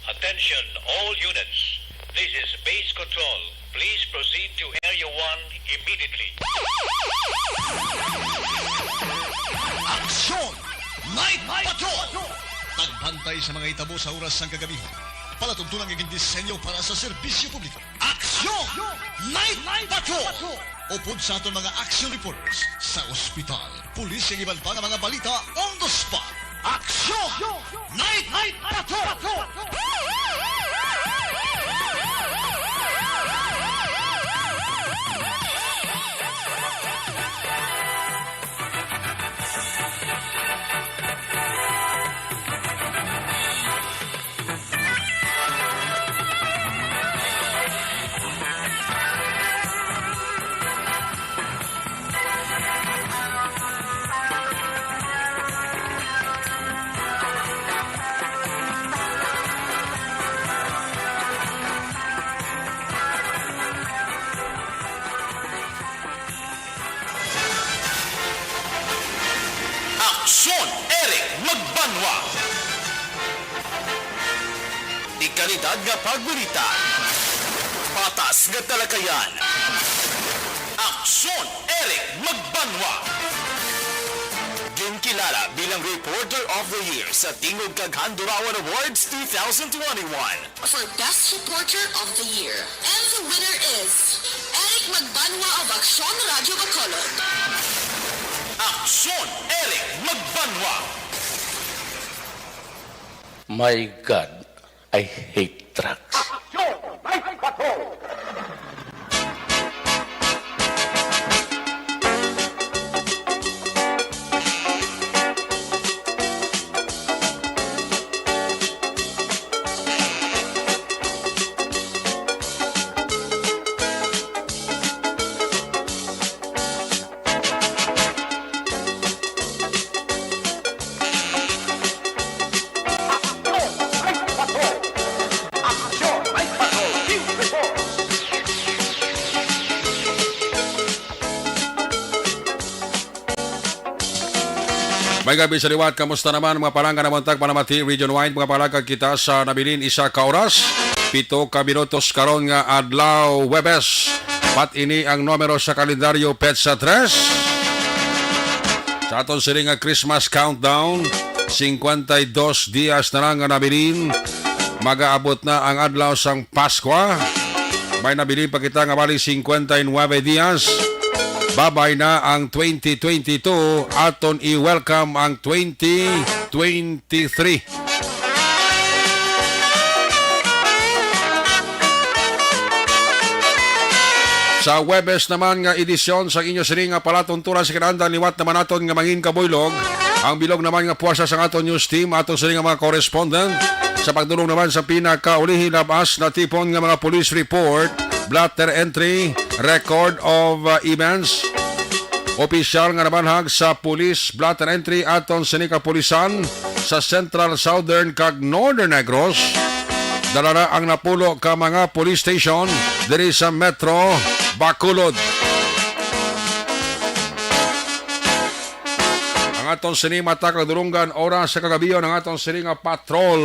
Attention all units. This is base control. Please proceed to Area 1 immediately. Aksyon! Night Patrol! Tagbantay sa mga itabo sa oras ng kagabihan. Palatuntunang iging disenyo para sa serbisyo publiko. Aksyon! Night Patrol! Upod sa aton mga action reporters sa ospital, pulis ang iban pa ng mga balita on the spot. Aksyon! Night Patrol! Aksyon Eric Magbanwa. Di kalidad nga pagbalita. Patas nga talakayan. Aksyon Eric Magbanwa. Ginkilala bilang Reporter of the Year sa Tingog kag Handurawan Awards 2021. For Best Reporter of the Year. And the winner is Eric Magbanwa of Aksyon Radio Bacolod. Aksyon Eric Magbanwa. My God, I hate trucks. May gabi sa liwat, kamusta naman mga palangga na montag Panamati, Region Wide, mga palangga kita sa nabilin isa ka oras, 7 ka minutos karon nga adlaw Webes. Pat ini ang numero sa kalendaryo Petsa 3. Sa aton sila nga Christmas countdown, 52 dias na lang nga nabilin, magaabot na ang adlaw sang Pasko. May nabilin pa kita nga bali 59 dias. Babay na ang 2022, aton i-welcome ang 2023. Sa Webes naman nga edisyon sa inyo siring nga palatunturan sa kinahanglan liwat naman aton nga mangin kabuylog. Ang bilog naman nga puwersa sa aton news team, aton siring nga mga correspondent. Sa pagdulong naman sa pinakaulihi labas na tipon nga mga police report, blatter entry, record of events, opisyal nga nabanhag sa police blatter entry aton sining kapulisan sa Central, Southern kag Northern Negros. Dala na ang napulo ka mga police station diri sa Metro Bacolod. Ang aton sining mata kag durunggan oras sa kagabiyon ang aton sining patrol.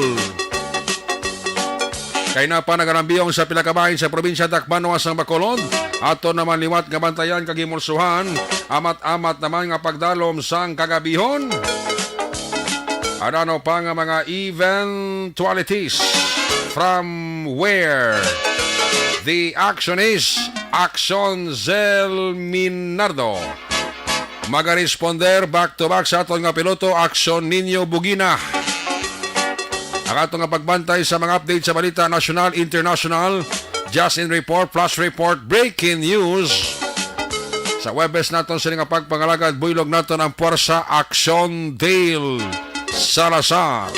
Kay na pa nagarambiyong sa pilakabahin sa probinsya Tacloban sa Bacolod. Ato naman liwat nga bantayan kag imulsuhan. Amat-amat naman nga pagdalom sang kagabihon. Ano pa nga mga eventualities from where the action is Action Zel Minardo. Magaresponder back to back sa aton nga piloto Action Nino Bugina. Ang atong nga pagbantay sa mga update sa balita national, international, just in report, plus report, breaking news. Sa Webes naton sila nga pagpangalagad, buylog naton ang Puwersa Action Dale Salazar.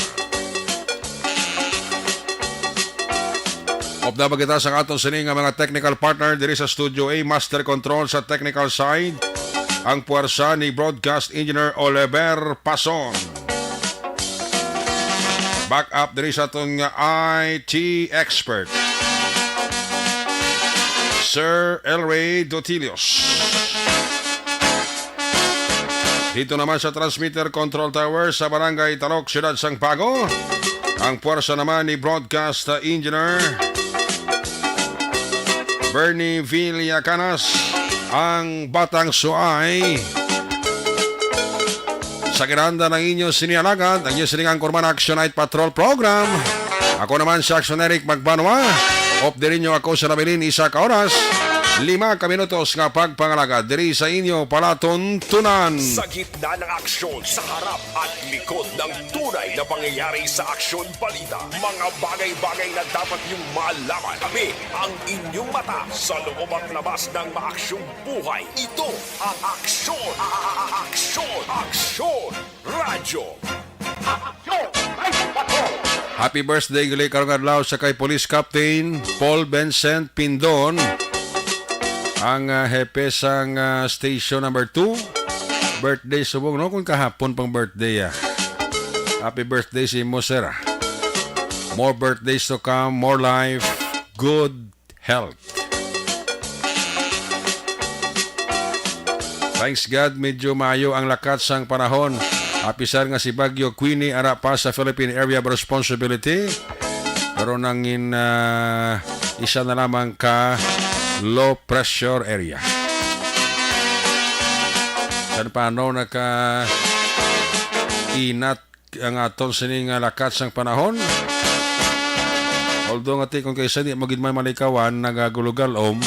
Obda kita sa aton sila nga mga technical partner diri sa Studio A, Master Control sa technical side, ang puwersa ni Broadcast Engineer Oliver Pason. Back up diri sa itong IT expert, Sir Elray Dotilios. Dito naman sa transmitter control tower sa Barangay Talok, Ciudad Sangpago, Ang puwersa naman ni Broadcast Engineer Bernie Villacanas, ang Batang Suay. Sa kinahanda ng inyo sinialagad, ang inyo siningang Kurman Action Night Patrol Program. Ako naman si Action Eric Magbanwa. Off din ninyo ako sa nabilin isa ka oras. 5 ka minutos nga pagpangalagad diri sa inyo palatuntunan. Sa gitna ng aksyon, sa harap at likod ng tunay na pangyayari sa aksyon balita. Mga bagay-bagay na dapat niyong malaman. Kami ang inyong mata sa loob at labas ng maaksyong buhay. Ito ang aksyon. Aksyon Radyo. Happy birthday gali karong adlaw sa kay Police Captain Paul Vincent Pindon. Ang hepe sang station number 2. Birthday subong no kung kahapon pang birthday Happy birthday si Mosera. More birthdays to come, more life, good health. Thanks God, medyo maayo ang lakat sang panahon. Apisar nga si Bagyo Queenie ara pa sa Philippine Area of Responsibility. Pero nangin isa na lamang ka low pressure area. Kan paano naka inat ang aton sining lakat sang panahon. Although nga kung kaysa di magid may malikawan nagagulugalom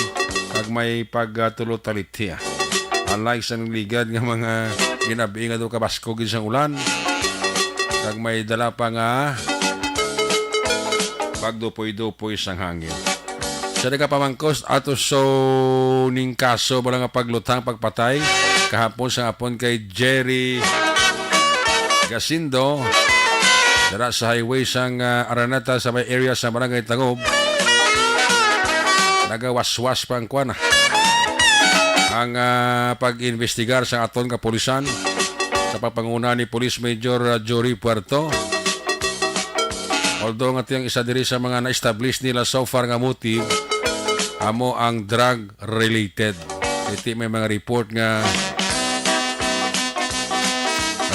kag may pagtulot-talit unlike sa ligad nga mga ginabi nga do kabasko gid sang ulan kag may dala pa nga pagdupoy-dupoy sang hangin. Sa ka pamangkos ato so ning kaso wala nga paglutang pagpatay kahapon sa hapon kay Jerry Gasindo dara sa highway sang Araneta sa may area sa Barangay Tagob. Nagawaswas pa ang kuwan ang pag-investigar sa aton kapulisan sa papanguna ni Police Major Jory Puerto. Although nga tiyang isa diri sa mga na-establish nila so far nga motive amo ang drug related. Iti may mga report nga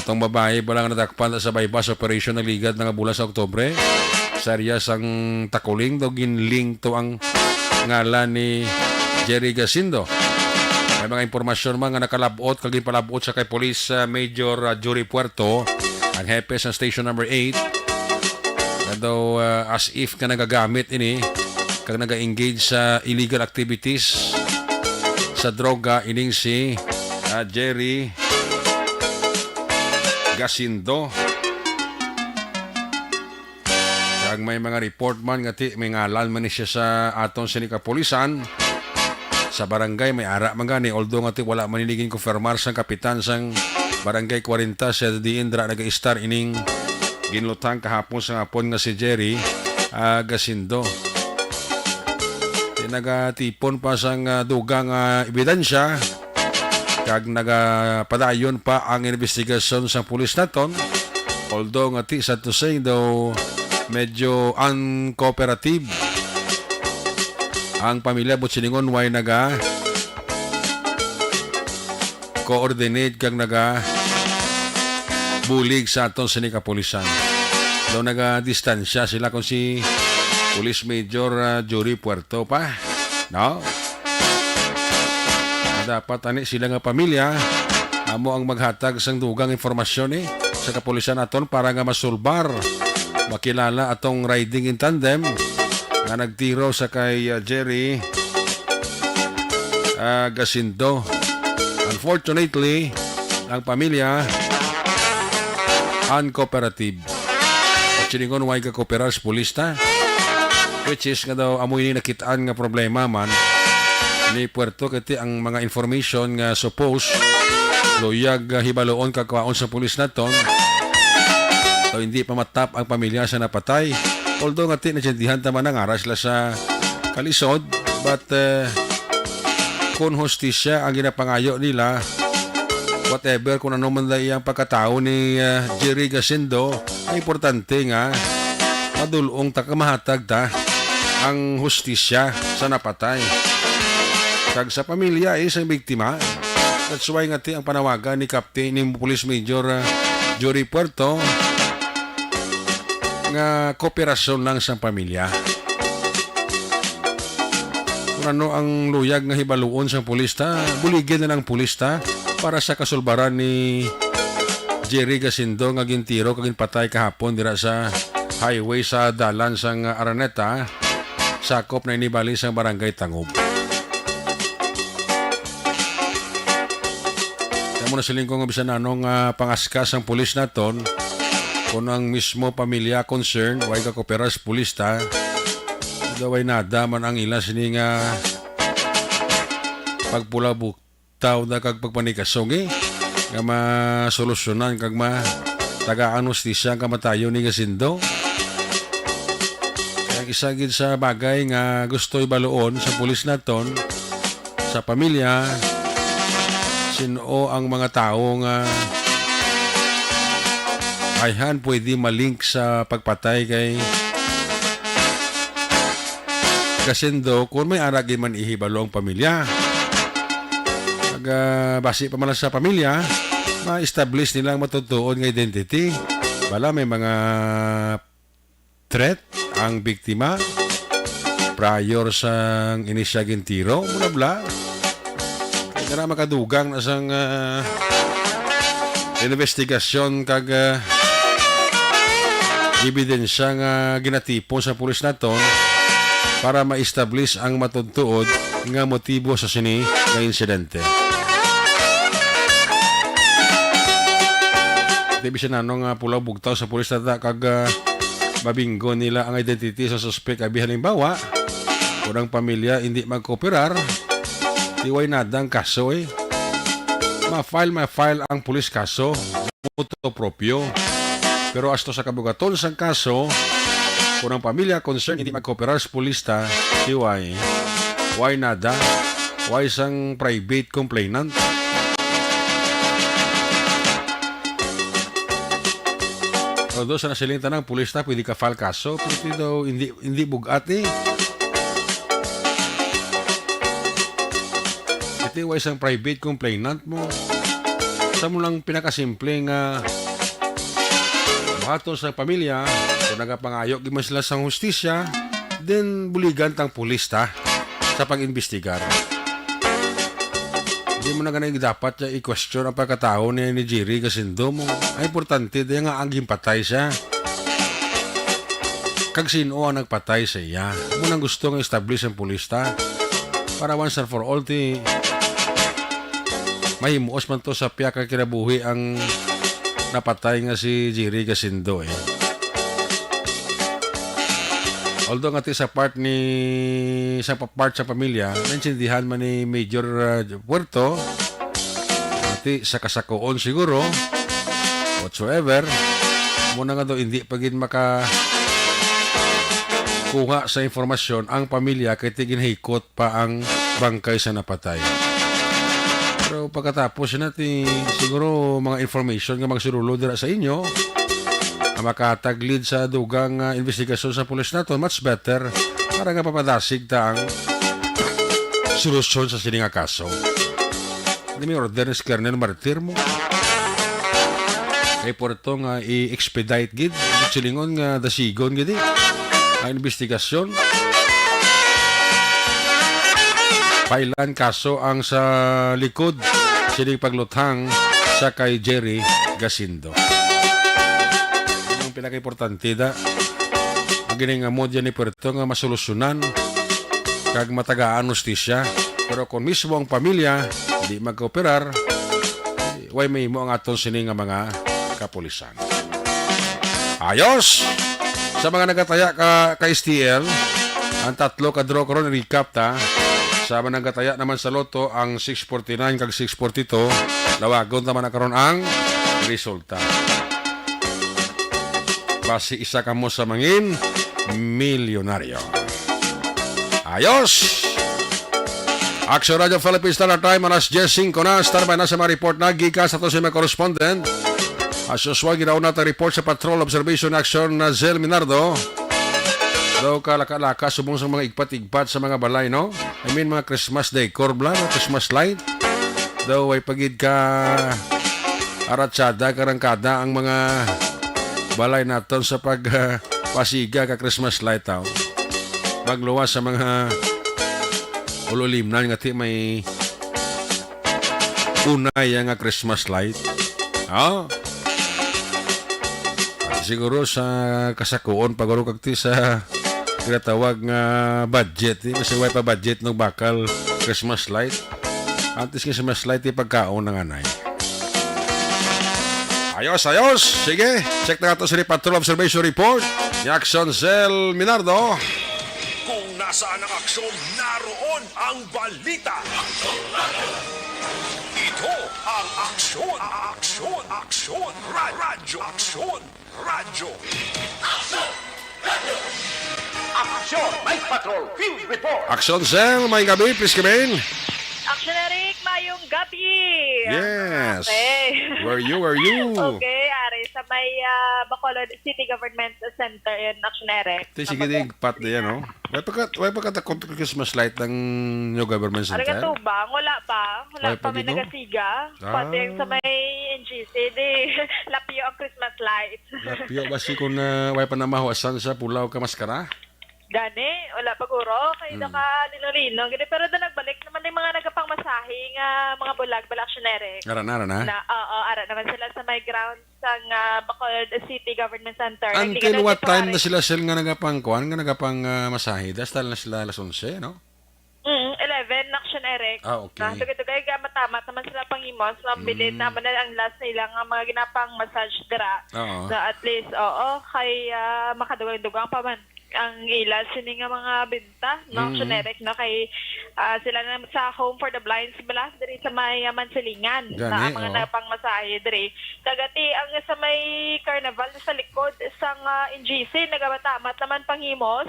atong babae balang natakpan sa bypass operation na ligad nga bulan sa Oktubre sa area sang Takuling daw ginlink to ang ngalan ni Jerry Gasindo. May mga impormasyon mga nakalabot kag ginpalabot sa kay Police Major Jory Puerto ang hepe sa station number 8 na daw as if ka nagagamit ini kag naga-engage sa illegal activities sa droga ining si Jerry Gasindo. Kag may mga report man nga may ngalan man ni siya sa aton sinikapulisan sa barangay may ara man gani although nga wala maniligin konfirmar sang kapitan sang barangay 40 sa Diindra naga-star ining ginlutang kahapon sa hapon nga si Jerry Gasindo. Nagatipon pa sang dugang ebidensya kag nagapadayon pa ang investigasyon sa pulis naton although nga ti sad to say daw medyo uncooperative ang pamilya but siningon way naga coordinate kag naga bulig sa aton sinikapulisan daw naga-distansya sila kung si Police Major Jory Puerto pa. No? Dapat ani sila nga pamilya amo ang maghatag sang dugang informasyon sa kapulisan naton para nga masulbar makilala atong riding in tandem nga nagtiro sa kay Jerry Gasindo. Unfortunately, ang pamilya uncooperative. Siningon way ka kooperar sa pulis ta. Which is nga daw amoy ni nakitaan nga problema man ni Puerto kiti ang mga information nga suppose loyag hibaloon kakawaon sa pulis naton so hindi pa matap ang pamilya sa napatay although nga tinadyandihan taman ang aras la sa kalisod but kung hostisya ang ginapangayo nila whatever kung ano man ang pagkatao ni Jerry Gasindo ay importante nga madulong takamahatag ta ang hustisya sa napatay. Kag sa pamilya sa biktima. That's why nga ang panawagan ni Captain ni Police Major Jory Puerto nga kooperasyon lang sa pamilya. Kung ano ang luyag nga hibaluon sa pulista, buligyan na ng pulista para sa kasulbaran ni Jerry Gasindo nga gintiro kagin patay kahapon dira sa highway sa dalan sang Araneta, sakop na inibali sa barangay Tangob. Kaya mo na siling kong bisan anong pangaskas ang pulis naton, kung ang mismo pamilya concern, way ka kooperas pulista, daway nada man ang ila sini nga pagpula buktaw na kag pagpanikasong nga masolusyonan kag tagaan hustisya ang kamatayon ni Gasindo. Kaya isa gid sa bagay nga gusto ibaluon sa pulis naton, sa pamilya, sino ang mga tao nga ayhan pwede malink sa pagpatay kay Gasindo kung may aragi man ihibalo ang pamilya. Basi pa man sa pamilya, ma-establish nilang matutuon nga identity. Bala may mga threat ang biktima prior sa inisya gintiro, muna bla. Kaya na makadugang na sang investigasyon kag ebidensya nga ginatipon sa pulis naton para ma-establish ang matutuod nga motibo sa sini nga insidente. Di bisa nanong pulaw bugtaw sa pulis nata kag mabinggo nila ang identity sa suspect. Abi halimbawa, kung ang pamilya hindi magkooperar, iway nadang kaso ma-file ang pulis kaso moto proprio. Pero asto sa kabugaton sa kaso, kung ang pamilya concern hindi magkooperar sa pulista, iway nada, why sang private complainant. Although sa nasiling tanang pulista pwede ka file kaso, pero daw hindi bugati. Ito why sang private complainant mo. Sa mo lang pinakasimple nga bahaton sa pamilya, kung nagapangayok giman sila sa hustisya, then buligan tang pulista sa pag-imbestigar. Hindi mo na ganang dapat i-question ang pagkatao ni Jerry Gasindo mo. Ay importante dahil nga ang gimpatay siya. Kag sino ang nagpatay sa iya. Mo nang gusto nga establish ang pulista para once and for all mahimuos man to sa piyak kag kinabuhi ang napatay nga si Jerry Gasindo Although nga sa part sa pamilya, naintindihan man ni Major Puerto, ati sa kasakoon siguro, whatsoever, muna nga daw hindi pagin kuha sa informasyon ang pamilya kaya ginahikot pa ang bangkay sa napatay. Pero pagkatapos natin siguro mga information nga magsurulo dira sa inyo, makataglid sa dugang investigasyon sa pulis nato, much better para nga papadasig ta ang solusyon sa sininga kaso. Hindi may order ni Kernel Martir mo. Kaya po ito nga i-expedite gid, silingon nga dasigon gid ang investigasyon. Pailan kaso ang sa likod sining pagluthang sa kay Jerry Gasindo. Pinaka-importante da ang giningamod yan ni Puerto nga masolusyonan kag matagaan hustisya. Pero kung mismo ang pamilya di magkooperar, way may mo ang aton sini nga mga kapulisan. Ayos! Sa mga nagataya ka STL, ang tatlo ka draw karon recap ta. Sa mga nagataya naman sa loto ang 649 kag 642, lawagon naman na karon ang resulta. Basi isa ka mo sa mangin milyonaryo. Ayos! Action Radio Philippines Standard Time, alas 10:05 na. Start by na sa mga report na gikas ato sa mga correspondent. As usual, ginaw na report sa Patrol Observation Action na Zel Minardo. Daw kalaka-laka subong sa mga igpat-igpat sa mga balay, no? I mean mga Christmas decor bla, Christmas light. Daw ay pagid ka aratsada, karangkada ang mga balay naton sa pasiga ka Christmas light tao. Pagluwas sa mga ululimnan nga ti may unay nga Christmas light. Siguro sa kasakuon paguro kagti sa tinatawag nga budget. Kasi way pa budget ng bakal Christmas light. Antes Christmas light pagkaon ng anay. Ayos. Sige, check na ito sa Patrol Observation Report ni Action Cell Minardo. Kung nasaan ang aksyon, naroon ang balita. Ito ang aksyon. Radyo. Action! Night Patrol Field Report! Action Cell, may gabi, please come in. Action Eric, mayong gabi. Yes. Okay. Where you? Okay, ari sa may Bacolod City Government Center yun, Action Eric. Ito sige pat na yan, no? Way pa katakot Christmas light ng new government Ano ka center? to ba? Wala pa may dito? nagasiga. Pati yung sa may NGC, di lapyo ang Christmas light. Lapyo, basi kung way pa na mahuasan sa pulaw ka maskara? Gani, wala pa guro, kayo naka lino-lino. Pero doon nagbalik naman yung mga nagapangmasahing mga bulag, Action Eric. Ara na. Ara naman sila sa may grounds ng Bacolod City Government Center. Until what time na sila nga nagapangkuhan, nga nagapang masahe? Dahil na sila alas 11, no? 11, Action Eric. Okay. Tugay matamat naman sila pangimos. Mabilin naman na ang last nila nga mga ginapang massage dira. Oo. Na at least, kay makadugang-dugang pa man ang ila sini nga mga benta no Action Eric no kay sila na sa Home for the Blind bala diri sa may Mansilingan na mga napang masahe diri kagati ang sa may carnival sa likod isang NGC nagabatamat naman panghimos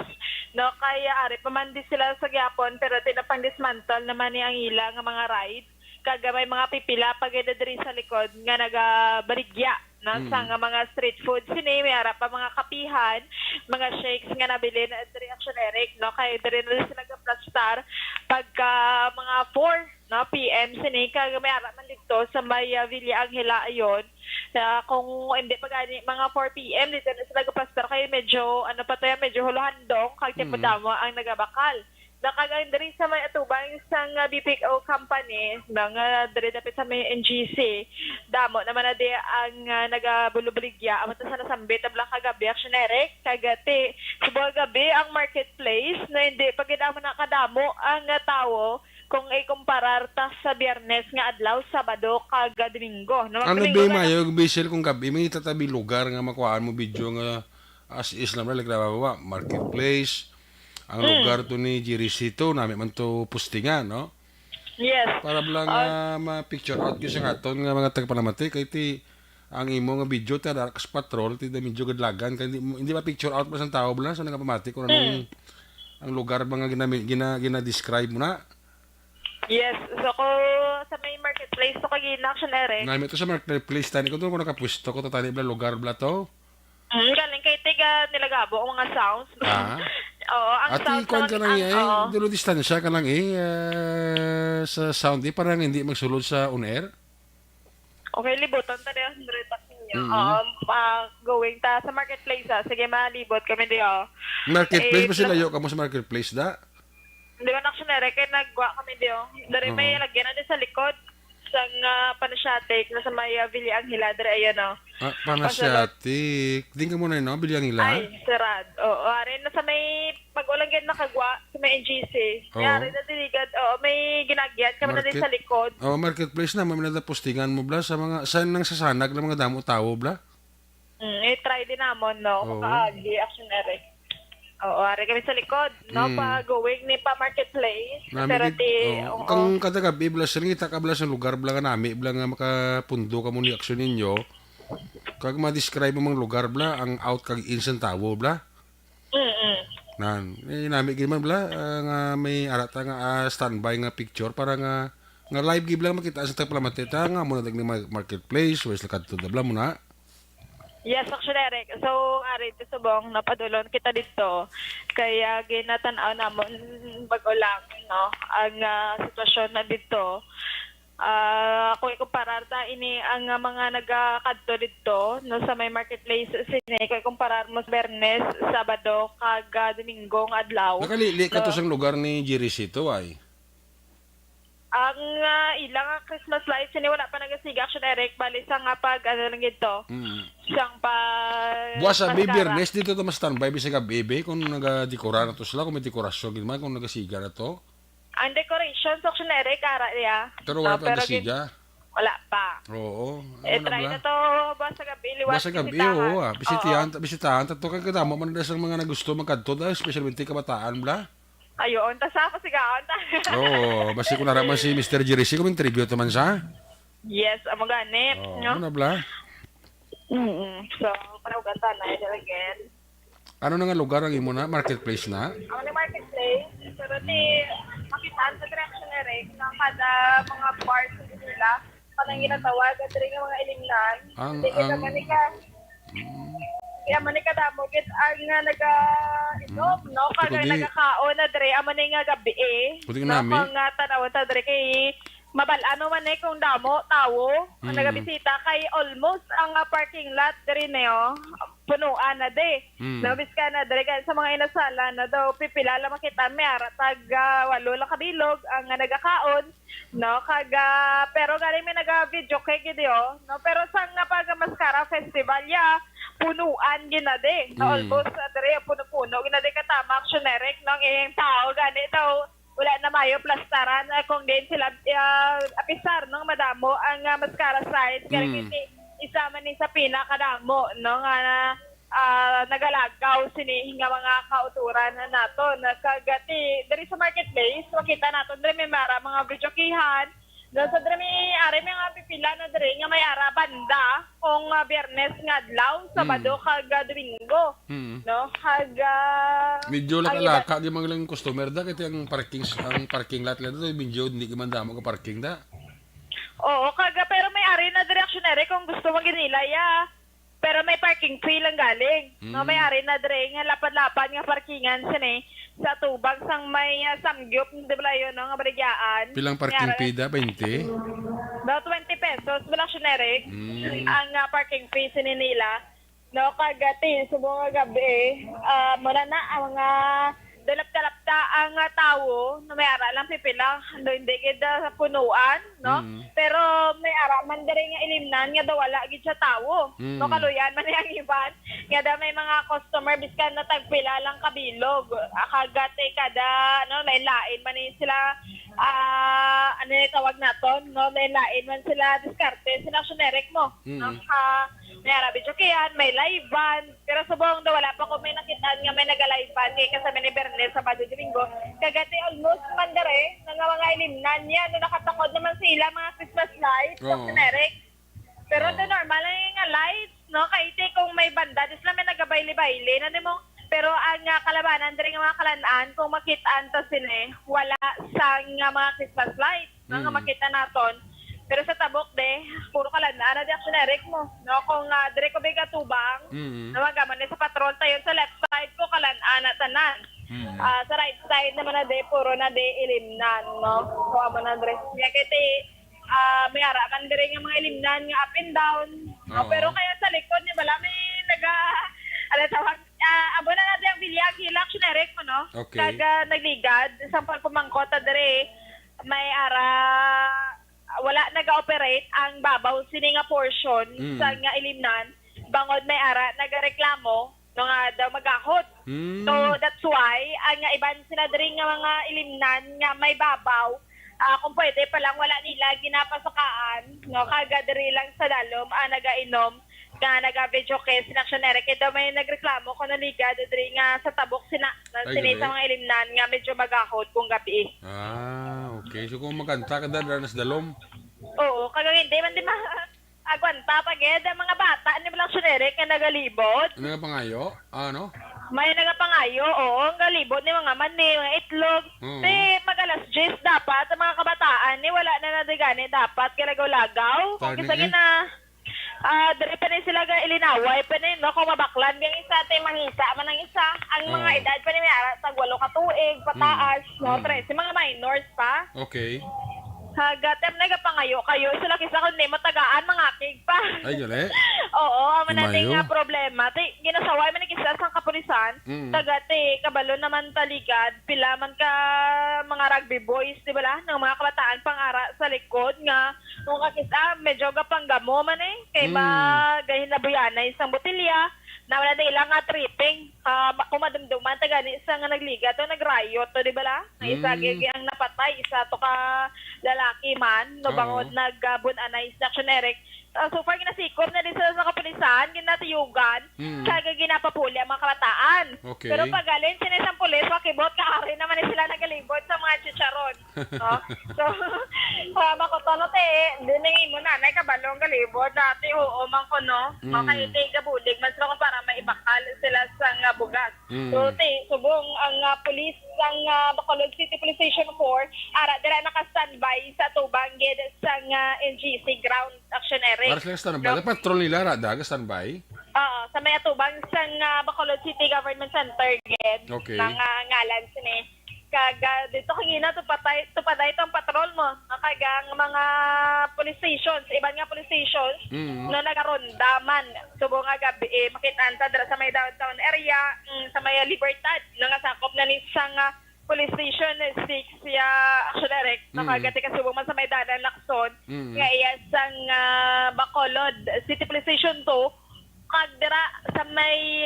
no kay ari pa man di sila sa gyapon pero tinapang dismantle naman ni ang ila nga mga ride kaga may mga pipila pag diri sa likod nga nagabaligya no sa nga mga street food sini may ara pa mga kapihan mga shakes nga nabilin at Action Eric no kay diri na sila ga-plastar pagka mga 4 no PM sini kay may ara man dito sa may Villa Angela ayon kung hindi pa gani mga 4 PM dito na sila ga-plastar kay medyo medyo huluhandong kay tempo damo ang nagabakal nakagayon diri sa may atubang isang BPO company nang diri dapit sa may NGC damo naman na di ang nagabulubaligya amo ta sa nasambit abla kagabi Action Eric kagati subong gabi ang marketplace na hindi pagidamo na kadamo ang tao kung ikumparar ta sa Biyernes nga adlaw Sabado kag Domingo no ano ba mayo bisel kung gabi may tatabi lugar nga makuhaan mo video nga as is na like marketplace ang lugar to ni Jirisito, namin man to postingan, no? Yes. Para lang ma-picture out ko sa aton nga mga tagapanamati, kay ti ang imo nga video ta Darks Patrol, ti da medyo gadlagan, kay hindi ma-picture out pa sa tao bala sa nagapamati kung anong ang lugar ba nga gina-describe mo na. Yes. So ko sa may marketplace to kay Action Eric. Namin to sa marketplace tani ko to nakapwesto ko to tani bala lugar bala to. Galing kay tiga nilagabo ang mga sounds. Oo, ang At sound ikon ka lang dulo oo. distansya ka lang sa sound parang hindi magsulod sa on air. Okay, libutan ta diyo, retak ninyo. Going ta sa marketplace sige malibot kami diyo. Marketplace ba sila yo kamo sa marketplace da? Di ba Action Eric kay nagwa kami diyo. Dari may lagyan na din sa likod sang panasyatik na sa may Villa Angela dere ayon no. Panasyatik. Di ka muna no Villa Angela. Ay, sarad. Oo, ari na sa may pag-ulangyan nakagwa sa may NGC. Ari na diligad. May ginagyan kami na din sa likod. Marketplace na may na postingan mo bla sa mga saan nang sasanag ng mga damo tao bla. I-try din namon no. Kaagi Action Eric. Oo, ari kami sa likod, no? Pa-going ni pa-marketplace. Pero kung kada gabi, blas rin kita kablas ng lugar, bla nga nami, bla nga makapundo ka mo ni aksyon ninyo, kag ma-describe mo mga lugar, bla, ang out kag instant tawo, bla? Nami ginaman, bla, nga may arata nga standby nga picture, para nga live gib lang makita sa tagpalamatita, nga muna tag ni marketplace, where's lakad to the bla mo na? Yes, Action Eric. So, ari ti subong napadulon kita dito. Kaya ginatanaw namon bago lang, no? Ang sitwasyon na dito. Kung ikumparar ta ini ang mga nagakadto dito no sa may marketplace sini kay kumparar mo sa Bernes, Sabado kag Domingo nga adlaw. Nakalili ka to sa lugar ni Jirisito ay. Ang ilang Christmas lights sini wala pa nagasiga action Eric bali sa nga pag ano lang ito. Siyang pa Buwas sa maskara. Bibirnes dito to mas standby bisag gabi kung nagadekora na to sila kung may dekorasyon gid man kung nagasiga na to. Ang decorations action Eric ara niya. Pero wala No, pa gid- nagasiga. Wala pa. Oo. Try na to basta gabi liwat. Basta gabi, oo. Bisitahan tato kay kadamo man sa mga nagusto magkadto dahil especially kabataan bla. Ayon, ta sa pasigaon ta. Oo, basta ko naraman si Mr. Jirisi kung tribute man sa. Yes, amo gani. Oo, No? ano bla? So, panawaganta na ito again. Ano na nga lugar ang imo na? Marketplace na? Ang ni marketplace, pero di makitaan sa direction ni Rick ng kada mga parts nila, parang ginatawag at rin ang mga ilimnan. Ang- Hindi kita ang- manika. Kaya manika damo git ang nga naga-inom, no? Kaya Pero di- nagakaon na dre, amo na nga gabi eh. Puting No, nami. kung tanawan ta dre kay mabalano man eh kung damo, tawo, ang nagabisita kay almost ang parking lot dre neo, punuan na de. Nabis ka na dre kaya sa mga inasala na daw pipila lang makita may ara tag walo lang kabilog ang nagakaon, no? Kaga pero gali may naga-video kay gidyo, no? Pero sa nga pag Mascara Festival ya, punuan ginade. No, almost dre puno-puno ginade katama action Eric nang iyang tao gani daw wala na mayo plastaran kung din sila apisar no madamo ang mascara site kaya isama ni sa pinakadamo no nga nagalagaw sini nga mga kauturan nato nakagati diri sa marketplace makita nato diri may mara mga videokihan no sa diri may ari mga pipila na diri nga may ara banda kung Biyernes nga adlaw Sabado kag Domingo no kag Medyo ang laka di mga lang customer da kaya ang parking lot lang dito medyo hindi ka man damo ka parking da. Oo, kaga pero may ari na directionary kung gusto mo ginilaya. Pero may parking fee lang galing. No, may ari na dire nga lapad-lapad nga parkingan sini sa tubang sang may samgyup di ba yun no nga baligyaan. Pilang parking fee da 20? No, 20 pesos directionary. Ang parking fee sini nila. No, kagati sa mga gabi muna na ang mga dalap-dalapta ang tao na may ara lang pipila no hindi gid sa punuan no pero may ara man diri nga ilimnan nga daw wala gid sa tao no kaluyan man yang iban nga daw may mga customer biskan na tagpila lang kabilog kagate kada no lain-lain man ni sila ano yung tawag naton no lain-lain man sila diskarte sila generic mo no may arabi chokian may live band pero subong daw wala pa ko may nakitaan nga may naga-live band kay kasama ni Bernes sa Sabado Domingo kagati almost man dere nga mga ilimnan niya no nakatangod naman sila mga Christmas lights so generic pero the normal lang nga lights no kay kung may banda dis lang may nagabayle-bayle na mo pero ang kalabanan dere nga mga kalanaan kung makitaan ta sila wala sa nga mga Christmas lights no nga makita naton pero sa tabok de puro kalanaan na di generic mo no kung dire ko biga tubang no magaman sa patrol tayo sa left side ko kalanaan na tanan sa right side naman na de puro na de ilimnan no so amo na dire kaya kiti may araman dire nga mga ilimnan nga up and down no pero kaya sa likod ni bala may naga ala tawag abo na natin ang bilyag hilak generic mo no kaga nagligad isang pagpumangkot dire may ara wala nag-operate ang babaw sini nga portion sa nga ilimnan bangod may ara nagareklamo no nga daw magahot so that's why ang nga iban sila diri nga mga ilimnan nga may babaw kung pwede pa lang wala nila ginapasakaan no kaga diri lang sa dalom nagainom nga naga-video case sinaksyonere kaya daw may nagreklamo kung naligad diri nga sa tabok sa mga ilimnan nga medyo magahot kung gabi Okay so kung magkanta ka da nas dalom oo kaga hindi man di agwanta pag mga bata ni lang syonere nga nagalibot ano nga pangayo ano may nagapangayo oo ang galibot ni mga mani mga itlog di magalas 10 dapat ang mga kabataan ni wala na nadigani dapat kalagaw-lagaw kung kisa gina dere pa rin sila ilinaway pa rin, no? Kung mabaklan, yung isa, tayo mangisa man ang isa. Ang mga edad pa rin may aras, tag 8 ka tuig, pataas, no? 13, mga minors pa. Okay. Hagatem na pangayo kayo sila kisa kundi matagaan mga kig pa. Ay, gali. Oo, amo na Imayo. nga problema. Ti ginasaway man ni kisa sa kapulisan. Tagate kabalo naman taligad pila man ka mga rugby boys, di ba la? Ng mga kabataan pangara sa likod nga nung kakisa medyo gapanggamo man kay ba gahin na buyana isang botilya. Nawala na ilang nga tripping. Kumadumduman taga ni isa nga nagliga to nagrayot to di ba la? Na isa ang napatay isa to ka lalaki man no bangod nagbun-anay sa action Eric. So far ginasikop na din sa kapulisan, ginatiyugan, kaya ginapapuli ang mga kabataan. Okay. Pero pag alin sila isang pulis, wakibot kaari naman sila nagalibot sa mga chicharon. No? So, makotono diningin mo na, kabalong galibot, dati man ko, no? Kaya gabulig, mas lang para maibakal sila sa nga bugas. So, subong ang pulis, ang Bacolod City Police Station 4, ara, dira naka-standby sa tubang gid sa NGC ground action area. Para sila standby. Patrol nila, rada, standby. Oo, sa may atubang sa Bacolod City Government Center gid. Okay. Ng ngalan sini. Kaga dito kagina tupaday itong patrol mo. Kaga ang mga police stations, ibang nga police stations na nagaronda man. Subo nga gabi makitaan ta dira sa may downtown area, sa may Libertad, nga sakop na ni sang police station 6 ya action direct nakagati ka subo man sa may dalan Lacson nga iya sang Bacolod City Police Station 2 kagdira sa may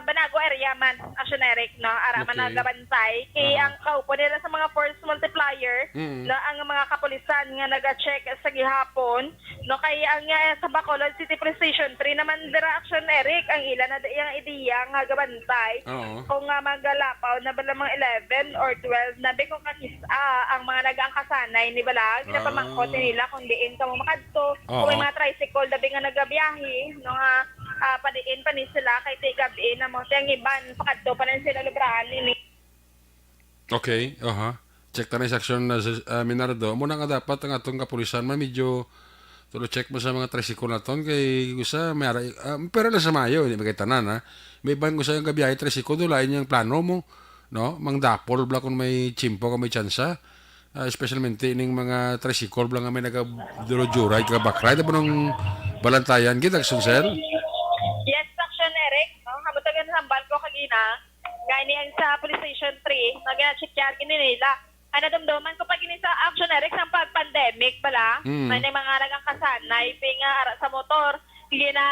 Banago area man action direct no ara man nagabantay kay ang kaupo nila sa mga force multiplier no ang mga kapulisan nga naga-check sa gihapon no kay ang sa Bacolod City Police Station 3 naman dira action Eric ang ila na iyang ideya nga gabantay kung nga magalapaw na bala mga 11 or 12 nabi kung kakisa ang mga nagaangkasanay ni bala ginapamangkot nila kung diin ka mo makadto kung may mga tricycle dabi nga nagabiyahe no nga padiin pa ni sila kay tigabi na mo tiyang iban pakadto pa rin sila lubrahan ini. Okay, check ta na sa action na Minardo. Muna nga dapat ang atong kapulisan man medyo tulo check mo sa mga tricycle na ton kay gusa may pero na sa mayo hindi magay tanan ha. May ban ko sa yung gabiyahe tricycle do lain yung plano mo no mang dapol bla kun may chimpo ka may tsansa. Especialmente ining mga tricycle bla nga may naga duro-juray ka bakride ba nung balantayan kita sel. Yes, action Eric. No, habutagan hambal ko kagina. Gani ang sa Police Station 3, nag-check yan nila. Ano dumduman ko pag ini sa action Eric sa pag-pandemic pala. May mga nagangkasanay pinga ara sa motor. Gina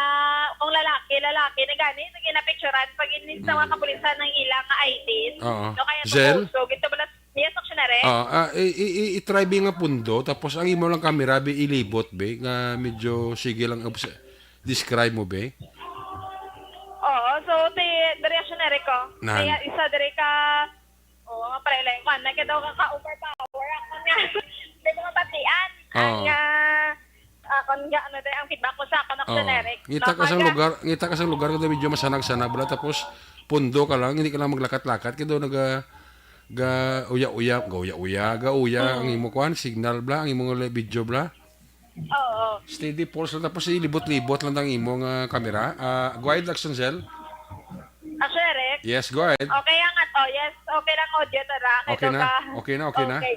kung lalaki na gani nagina-picturean pag ini sa mga kapulisan ng ilang IDs. No kaya so gito bala yes action Eric. I-try nga pundo tapos ang imo lang camera be ilibot be nga medyo sige lang describe mo be. Oo, so dari action Eric ko. Kaya isa dari ka pare lang man na daw ka overpower ako nga. Di mga batian ang akon nga ano day ang feedback ko sa action Eric. Ngita ka sa lugar kada medyo masanag-sanag bala tapos pundo ka lang hindi ka lang maglakat-lakat kaya daw ga uya ang imo kuan signal bla ang imo video bla. Oo. Steady pulse lang tapos ilibot-libot lang ang imo nga camera. Go ahead action cell. Action Eric. Yes, go ahead. Okay lang yes, okay lang audio tara. Okay na. Okay.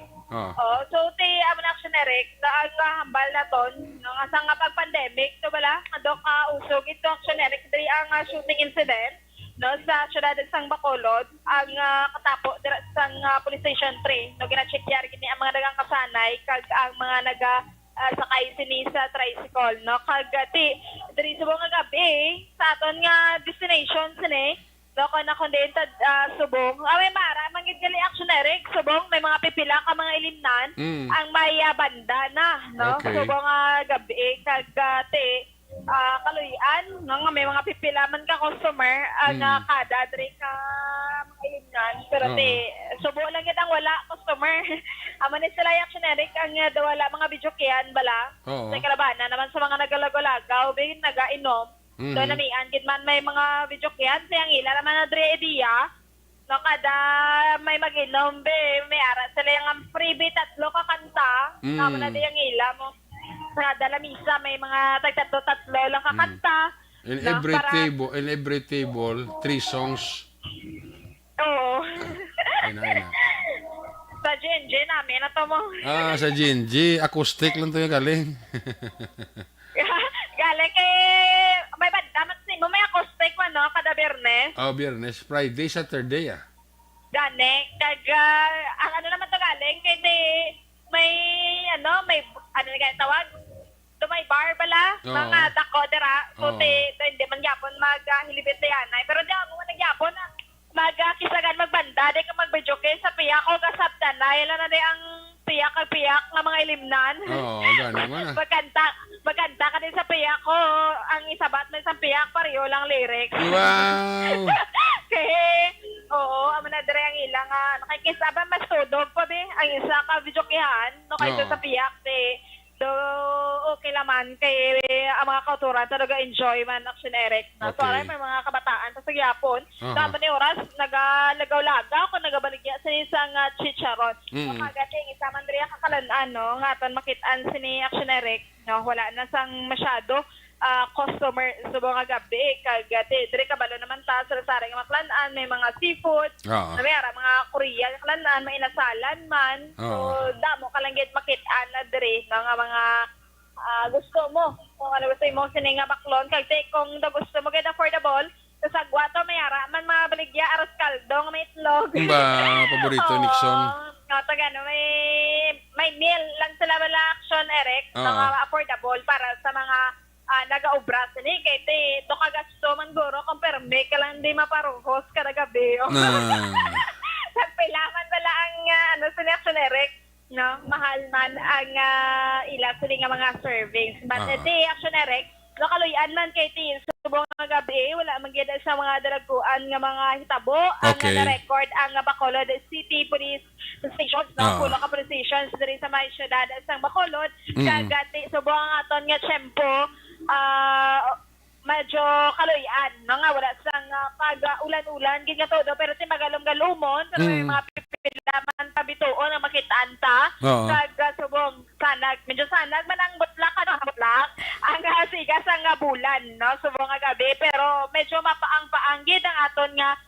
So amo na action Eric, ang hambal na ton nga sa nga pag-pandemic to bala adok usog ito action Eric diri ang shooting incident no sa syudad sang Bacolod ang katapo dira sang Police Station 3 no gina-check yari kini ang mga dagang kasanay kag ang mga naga sakay sini sa tricycle no kagati diri subong nga gabi sa aton nga destination sini no kana kondenta subong may mara mangid gali action Eric subong may mga pipila ka mga ilimnan ang may banda na no subong gabi kagati kaluyan nga may mga pipila man ka customer ang kada diri ka mga ilimnan pero subo lang gid ang wala customer amo ni sila action Eric ang wala mga video kian bala sa kalabana naman sa mga nagalagaw bin nagainom so namian gid man may mga video kian sayang ila naman na diri idea no kada may mag-inom be may ara sila yung freebie 3 ka kanta amo na di ang ila mo sa dalamisa may mga tatlo lang kakanta. In every table 3 songs. Oo. Ayun. Sa GNG namin na to mo. Sa Gingy. Acoustic lang to yung galing. Galing kay, may damat ni mo, may acoustic man, no, kada Biyernes. Biyernes, Friday, Saturday Gani, ang ano naman to galing, kay may, ano nga tawag? May bar bala, Oo. mga dako, dira. So, Oo. hindi man yapon mag-hilibit na yan. Pero di ako man nagyapon na mag-kisagan magbanda, di ka mag-videoke sa piyak o kasabtan na. Ilan na di ang piyak ng mga ilimnan. Oo, gano'n man Magkanta ka din sa piyak ko. Ang isabat mo isang piyak, pareho lang lyrics. Wow! Kaya, oo, amo na dire ang ilang, nakikisaba mas tudog pa be. Ang isa ka videokehan, no, kayo Oo. sa piyak, so, okay naman kay ang mga kauturan talaga enjoy man Action Eric. No? So, Okay. may mga kabataan sa Gyapon. Aha. Dapat ni oras nagalagaw-lagaw kung nagabaligya sa isang chicharon. So, kagating isa man diri kakalan nga ton makitaan sini Action Eric. No, wala na sang masyado customer sa mga gabi kagati dire kabalo naman ta sa sarang maklanan may mga seafood Oo. may mga Korean klanan may inasalan man so Oo. damo ka lang gid makitaan na dire no, nga mga gusto mo kung ano gusto mo sini nga baklon kag kung da gusto mo gid affordable sa sagwato may ara man mga baligya aras kaldo nga may itlog Ba, paborito, Nixon? no, taga may meal lang sila bala Action Eric Oo. mga affordable para sa mga nag-aubra sini kay do ka gasto man guro kung perme ka lang di maparuhos kada gabi. Nagpilaman bala ang sini Action Eric no mahal man ang ila sini nga mga servings but di Action Eric no kaluyan man kay subong nga gabi wala man gyud sa mga dalaguan nga mga hitabo Okay. ang na-record ang Bacolod City Police Stations no pulo ka police stations diri sa may syudad sa Bacolod kagati subong ang aton nga tiyempo medyo kaluyan no nga wala sang ulan-ulan gid nga todo pero ti magalom-galumon pero may mga pipilaman pabituon ang makitaan ta Oo. kag subong sanag medyo sanag man ang butlak butlak ang siga sang bulan no subong nga gabi pero medyo mapaang-paang gid ang aton nga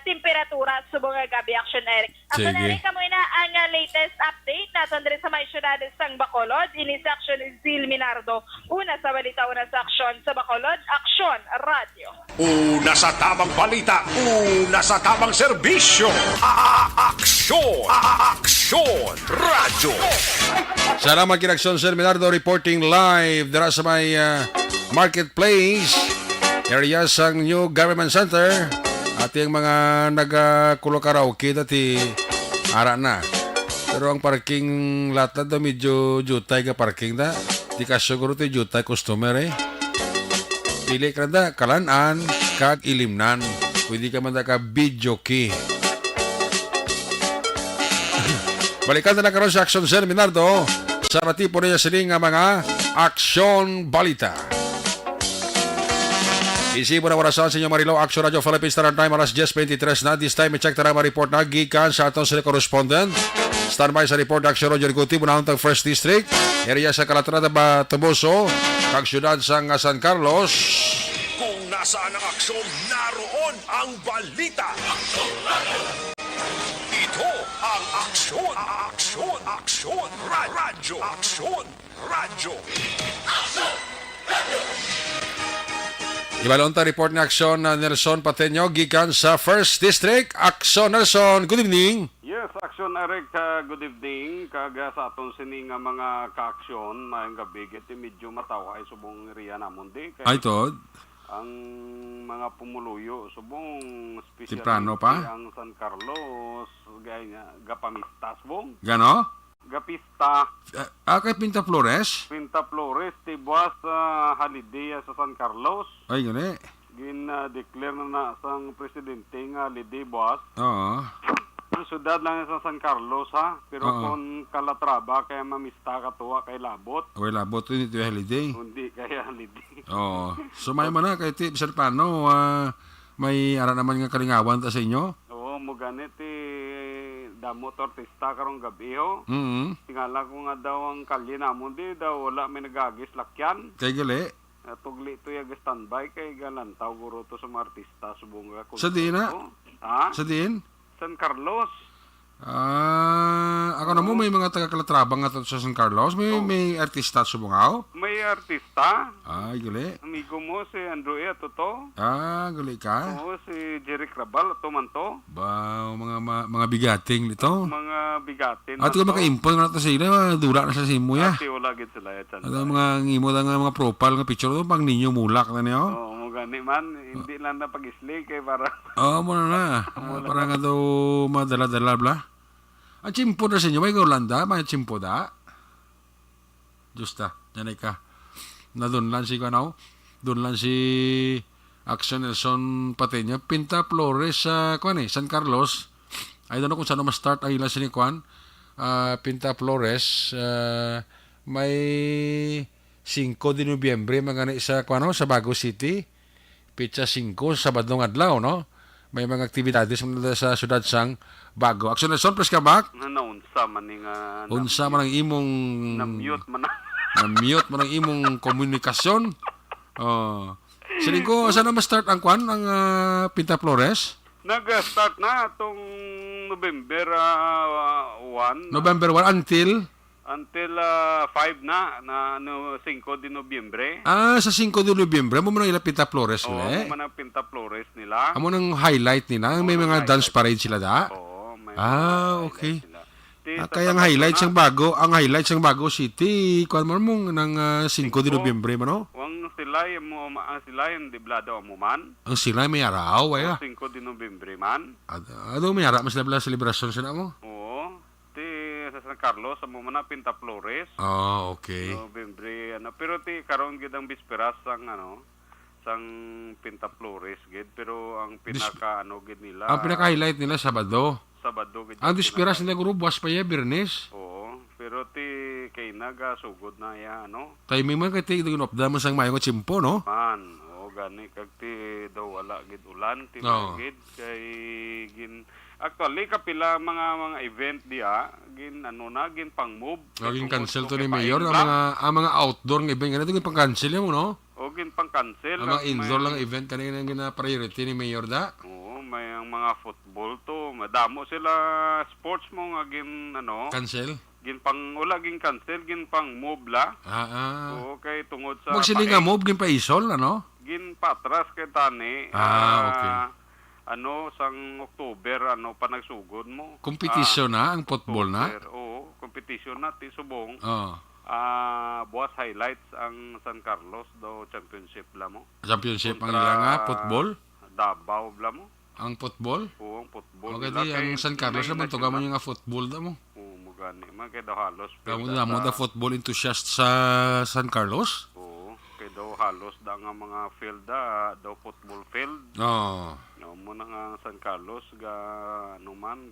temperatura subong nga gabi Action Eric. Action Sige. Eric kamo na ang latest update naton diri sa may syudad sang Bacolod ini sa Action Zil Minardo. Una sa balita una sa Action sa Bacolod, Action Radio. Una sa tamang balita, una sa tamang serbisyo. Aksyon! Aksyon! Radyo! Salamat kinaksyon, Sir Minardo, reporting live dira sa may marketplace area sang New Government Center. At yung mga nagkulo karaoke dati ara na. Pero ang parking lot na daw medyo jutay ka parking na. Di ka siguro ito jutay customer Pili ka na kalanaan kag ilimnan. Pwede ka man ka video key. Balikan na karon sa Action Sir Minardo. Sa tipo niya siling nga mga Aksyon Balita. Isipo na orasan sa inyo Marilo, Action Radio Philippines Standard Time, alas 10:23 na. This time, i-check na report na gikan sa atong sila correspondent. Standby sa report Action Radio Rikuti, muna ang First District, area sa Calatrava, Bataboso, kag syudad sa San Carlos. Kung nasaan ang aksyon, naroon ang balita. Ito ang aksyon, aksyon, aksyon, radyo, aksyon, radyo. Ibalonta report ni Action na Nelson Pateño gikan sa First District. Action Nelson, good evening. Yes, Action Eric, good evening. Kaga sa aton sini nga mga ka-aksyon na gabi iti medyo matawa ay subong area namon di kay Ay, Todd. ang mga pumuluyo subong special Temprano pa? ang San Carlos gaya gapamistas bong Gano? gapista Kay Pinta Flores? Pinta Flores tibuas sa holiday sa San Carlos Ay, gani. declare na sang presidente nga holiday boss. Oo. Sudad lang sa San Carlos ha, pero Oo. kung Calatrava kaya mamista ka tuwa kay labot, Okay, labot ito yung holiday. hindi kaya holiday. Oo. So, may mo na, kay Tip, sir, paano, may ara naman nga kalingawan ta sa inyo? Oo, mo ganit damo tortista karong gabi ho. Tingala ko nga daw ang kalye namon di daw wala may nagagis lakyan. Kay gali. Tugli to yung standby kay galantaw guro to sa mga artista subong nga. Sa diin na? Ha? Sa din? San Carlos. Ako na mo, may mga taga-Calatrava nga to sa San Carlos. May artista at subungaw. May artista, Ay, gali. amigo mo si Andrew Toto. Gali ka. Oo, si Jerry Crabal, ato man to. Ba, mga bigating nito. Mga bigatin. At kung maka-impon nga to sa ila, dula na sa simo ya. Kasi wala gid sila yan. At ang mga ngimo nga mga profile nga picture to, pang ninyo mulak na niyo. Oo, mo gani man. Hindi lang na pag-isli kay para... Oo, muna na. Para nga daw madala-dala bla. Ang chimpo na sa inyo, may Golanda, may chimpo da. Justa, yan ay ka. Na doon lang si Kanaw, doon lang si Action Nelson Patenya, Pinta Flores sa San Carlos. I don't know kung saan ma-start ang ilan si Kwan. Pinta Flores, may 5 de Nobyembre, mga sa sa Bago City. Pitsa 5, Sabadong adlaw, no? May mga aktibidades sa syudad sang Bago. Action Nelson, press ka back. Naunsa man ni nga... Unsa man ang imong Na-mute man na. na-mute man ang imong komunikasyon. Oh. Siling ko, saan na ma-start ang kwan, ang Pinta Flores? Nag-start na itong November 1. November 1 Until 5 na 5 de Nobyembre. sa 5 de Nobyembre, mo man ang Pinta Flores Oo, nila. man ang Pinta Flores nila. Amo nang highlight nila, may mga dance parade sila da. Oo, may Okay. sila. Kaya ang highlight ang Bago City, kwan mo mong ng 5 de Nobyembre man, no? Ang sila yung diblado mo man. Ang sila may araw, ay 5 de Nobyembre man. Ano may araw, mas labla celebration sila mo? Oo. Sa San Carlos, amo man na Pinta Flores. Okay. Nobyembre, pero karon gid ang bisperas sang Pinta Flores gid, pero ang pinaka gid nila. Ang pinaka-highlight nila, Sabado. Sabado gid. Ang dispiras nila guro, buwas pa ya, Bernes. Oo, pero kay nagasugod na ya, Timing man kati ginopda mo sang mayong chimpo, no? Man, gani kag daw wala gid ulan, gid kay actually kapila mga event diha gin pang-move. Gin cancel to ni Mayor ang mga outdoor nga event ganito gin pang-cancel mo, no? O gin pang-cancel. Ang mga indoor lang event kanina gina priority ni Mayor da. Oo, may ang mga football to, madamo sila sports mo nga gin Cancel. gin wala gin cancel, gin pang-move la. Oo, kay tungod sa Magsili nga move gin pa isol, ano? gin patras kay tani. Okay. Sang October, pa nagsugod mo. Competition na, ang football na. Oo, competition na, subong. Oh. Buwas highlights ang San Carlos do championship la mo. Championship ang ila nga, football. Davao la mo. Ang football? Oo, ang football. Okay, di, ang San Carlos naman, tuga mo yung nga football da mo. Oo, mugani. Man kay daw halos. Kamo da mo da football enthusiast sa San Carlos? Oo, kay daw halos da nga mga field daw football field. Oh. Mo na nga San Carlos ga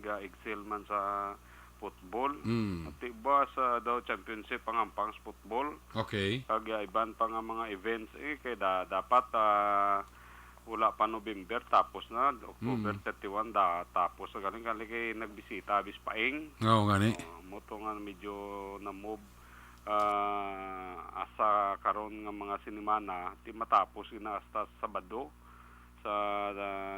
ga excel man sa football. At iba sa daw championship pangampang sa football. Okay. Kag iban pa nga mga events kay dapat wala pa November tapos na October 31 tapos sa galing kay nagbisita bis paing. Oo, gani. Mo to nga medyo na move asa karon nga mga sinimana ti matapos ina hasta Sabado sa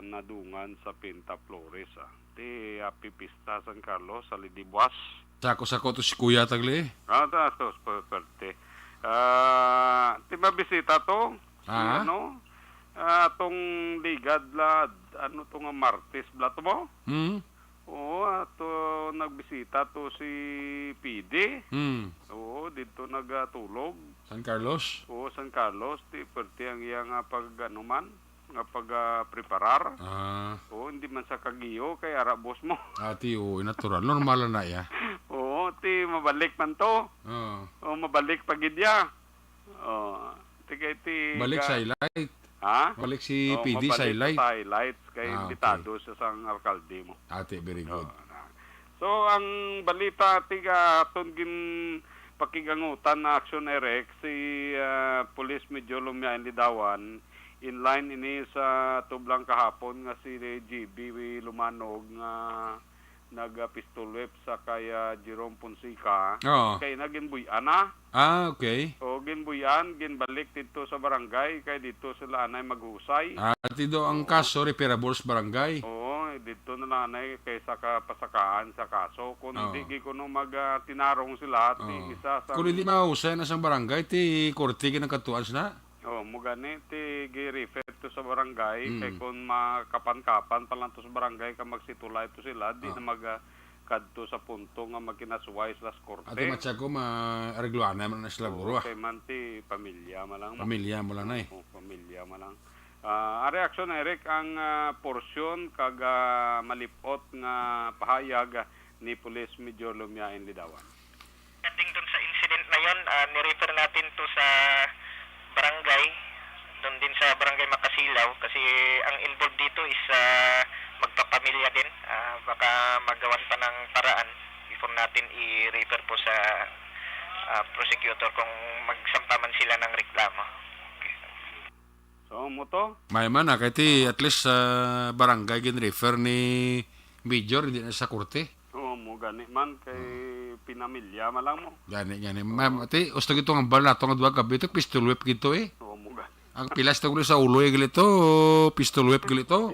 nadungan sa Pinta Flores. Ti Happy Pista San Carlos sa Lidibuas. Sako to si Kuya Tagli. To perte. Ti mabisita to. Atong ligad la to nga Martes bla to mo? Oo, ato nagbisita to si PD. Oo, dito nagatulog. San Carlos? Oo, San Carlos. Ti perte ang iya nga nga pag-preparar. Oo, hindi man sa kagiyo kay arabos mo. Ati, natural. Normal na ya. Oo, mabalik man to. Oo, mabalik pagidya. Oo, balik sa highlight. Ha? Balik si PD sa highlight. Sa highlights kay imbitado sa sang alkalde mo. Ate, very good. So, ang balita aton gin pakigangutan na Action RX si Police Medyo Lumia Lidawan in line ini sa tublang kahapon nga si GB Lumanog nga nag-pistol whip sa kaya Jerome Fonseca. Kay naging buyan na. Okay. O ginbuyan, ginbalik dito sa barangay kay dito sila anay maghusay. Ati do ang kaso repairables barangay. Oo, dito na lang na kaysa ka pasakaan sa kaso. Kung Oo. hindi kuno tinarong sila, ti isa sa... Kung hindi mahusay na sa barangay, ti korte ginagkatuan na. Mo gani, ti gi-refer to sa barangay, kay kung makapan-kapan pa lang to sa barangay, ka magsitulay to sila, di na kadto sa punto nga magkinasuway sa korte. At matya ko, ma-arregluan naman na sila guro. Kay man ti pamilya malang. Pamilya mo lang na eh. Pamilya malang. Ang reaksyon, Eric, ang porsyon kag malipot nga pahayag ni Police Major Lumiain Lidawan. Ending dun sa incident na yon, nirefer natin to sa barangay, dun din sa barangay Makasilaw, kasi ang involved dito is magpapamilya din. Baka magawan pa ng paraan before natin i-refer po sa prosecutor kung magsampa man sila ng reklamo. So, mo to? May man na, kahit at least sa barangay gin-refer ni Major, hindi na sa korte. Mo gani man, kay pinamilya malang mo. Gani. Ma'am, ati, gusto gito nga bala ito nga duwa gabi ito, pistol whip gito eh. Mo gani. Ang pilas ito sa ulo eh gilito, pistol whip gilito.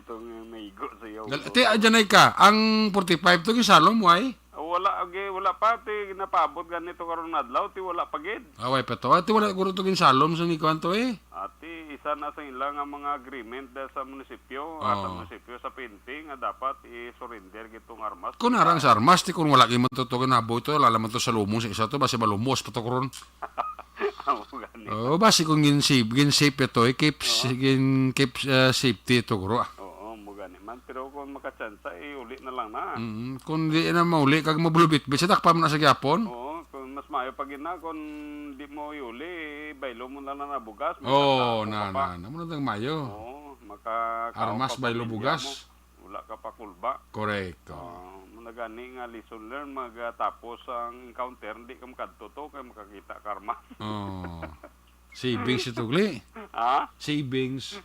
Itong maigo sa iyo. Ati, adyan ay ka, ang 45 to gisalom mo ay. Wala pa, ti napabot ganito karon adlaw, ti wala pa gid. Away pa to, ati wala guro to ginsalom sa ni kwanto eh. Ati, isa na sa ilang nga mga agreement dahil sa munisipyo, at sa munisipyo sa PNP nga dapat i-surrender gitong armas. Kung narang sa armas, ti kung wala kayo matutukin na ito, lalaman to sa lumos sa isa to, basi malumos pa to karon. Mo gani. Oh, basi kung gin-safe ito, keep safety ito guro. Oo, mo gani man, pero kung makachansa, uli na lang na. Kung di na mauli, kag mabulubit, bisa takpa mo na sa gyapon. Oo, kung mas maayo pa gina, kung di mo iuli, baylo mo na lang na bugas. Oh, na, muna tang mayo. Oo, Armas baylo bugas. Wala ka pa kulba. Correct. Muna gani nga lesson learn, magtapos ang encounter, hindi ka makadto to, kaya makakita ka armas. Oh. Savings ito, Gli. Ha? Savings.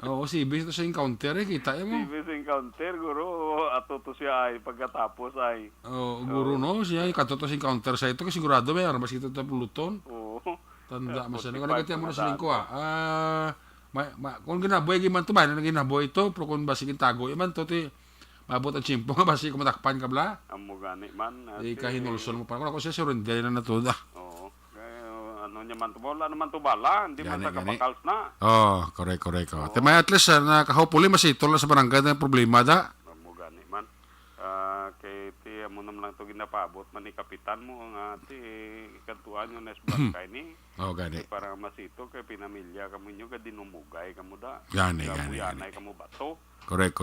Oo, savings ito sa encounter eh, kita mo. Sa encounter, guro, ato to siya ay pagkatapos ay. Oh, guro no, siya katoto sa encounter sa ito kasi sigurado may armas ito ta puluton. Oo. Tanda mo sa nila kaya mo na sa lingko kung ginaboy giman to ba na ginaboy ito, pero kung basigin tago iman to ti mabot ang chimpo nga basi kumatakpan ka bla. Amo gani man. Di ka hinulson mo pa ako siya surrender na natuda. Oo. Ano niya man to bola, ano man to bala, hindi man ta kapakals na. Oh, correct. May at least nakahopuli masitol sa barangay na problema da. Amo gani man. Kay ti amo naman lang to ginapabot man ni kapitan mo nga ti kantuan yung nes barangay ni. Oh, gani. Para masito kay pinamilya kamo nyo ka dinumugay kamo da. Gani. Kamo bato. Correct.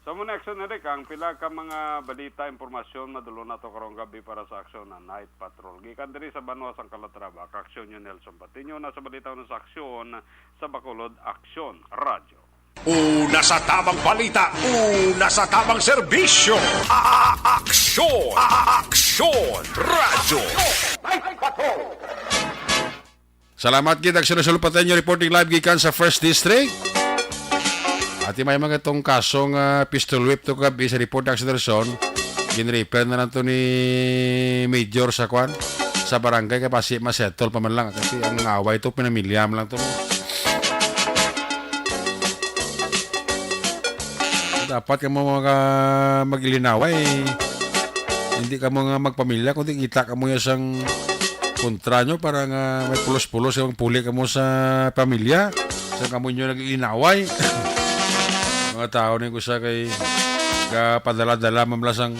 So muna aksyon na rin, ang pila ka mga balita, informasyon, madulo na to karong gabi para sa aksyon na Night Patrol. Gikan diri sa Banwa sang Calatrava, aksyon nyo Nelson Patiño na sa balita na sa aksyon sa Bacolod, Aksyon Radio. Una sa tamang balita, una sa tamang serbisyo. Aksyon! Aksyon! Radyo! Salamat gid aksyon sa Pateño reporting live gikan sa First District. At may mga itong kasong pistol whip to kabi sa report ng Anderson, ginrefer na lang to ni Major sa kwan sa barangay kaya pasi masettle pa man lang kasi ang away ito pinamilyam lang to. Dapat ka mo mag-ilinaway, hindi ka mo magpamilya kundi kita ka mo yung kontra nyo para nga may pulos-pulos yung puli ka mo sa pamilya sa kamo nyo nag-ilinaway. Mga tao ni ko sa kay kapadala-dala mamlasang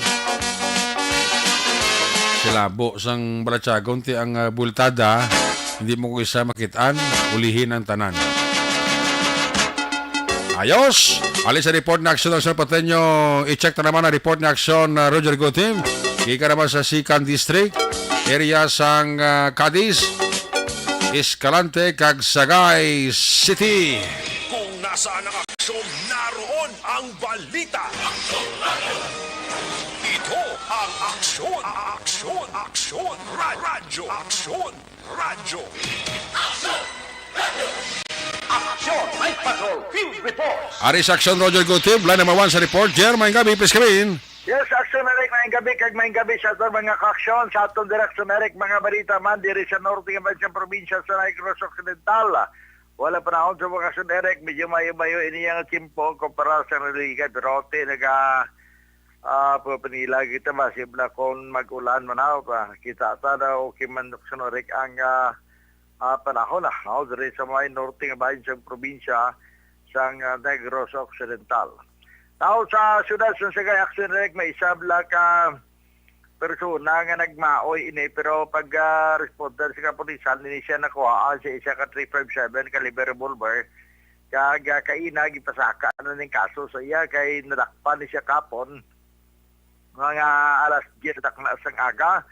silabo sang balatsagon ti ang bultada hindi mo ko isa makitaan ulihin ang tanan. Ayos! Alis sa report na aksyon ng San Pateño, i-check na naman ang report na aksyon Roger Gotim. Ika naman sa Sican District, area sang Cadiz, Escalante, kag Sagay City. Kung nasaan ang aksyon, naroon ang balita. Ito ang aksyon, radyo. Aksyon! Night Patrol! Field Report! Aris Aksyon Roger Gotim, line number 1 sa report. Jer, may gabi, please come in. Yes, Aksyon Eric, may gabi sa ito mga kaaksyon. Sa atong direksyon Eric, mga balita man, diri sa norte ng Bansang Probinsya sa Negros Occidental. Wala panahon sa bakasyon, Eric. Medyo mayo-mayo iniyang timpo kumpara sa religa. Pero ti papanila kita masibla kung mag-ulan manaw pa. Kita ta na okay man sa Eric ang panahon na. Dari sa mga norte nga bayan sa probinsya sa Negros Occidental. Tao sa syudad sa Sagay Action Eric, may isabla ka persona nga nagmaoy ini pero pag responder sa kapulisan ini siya nakuha sa isa ka 357 caliber revolver kag kaina gipasaka na ning kaso sa iya kay nadakpan ni siya kapon mga alas 10 na sang aga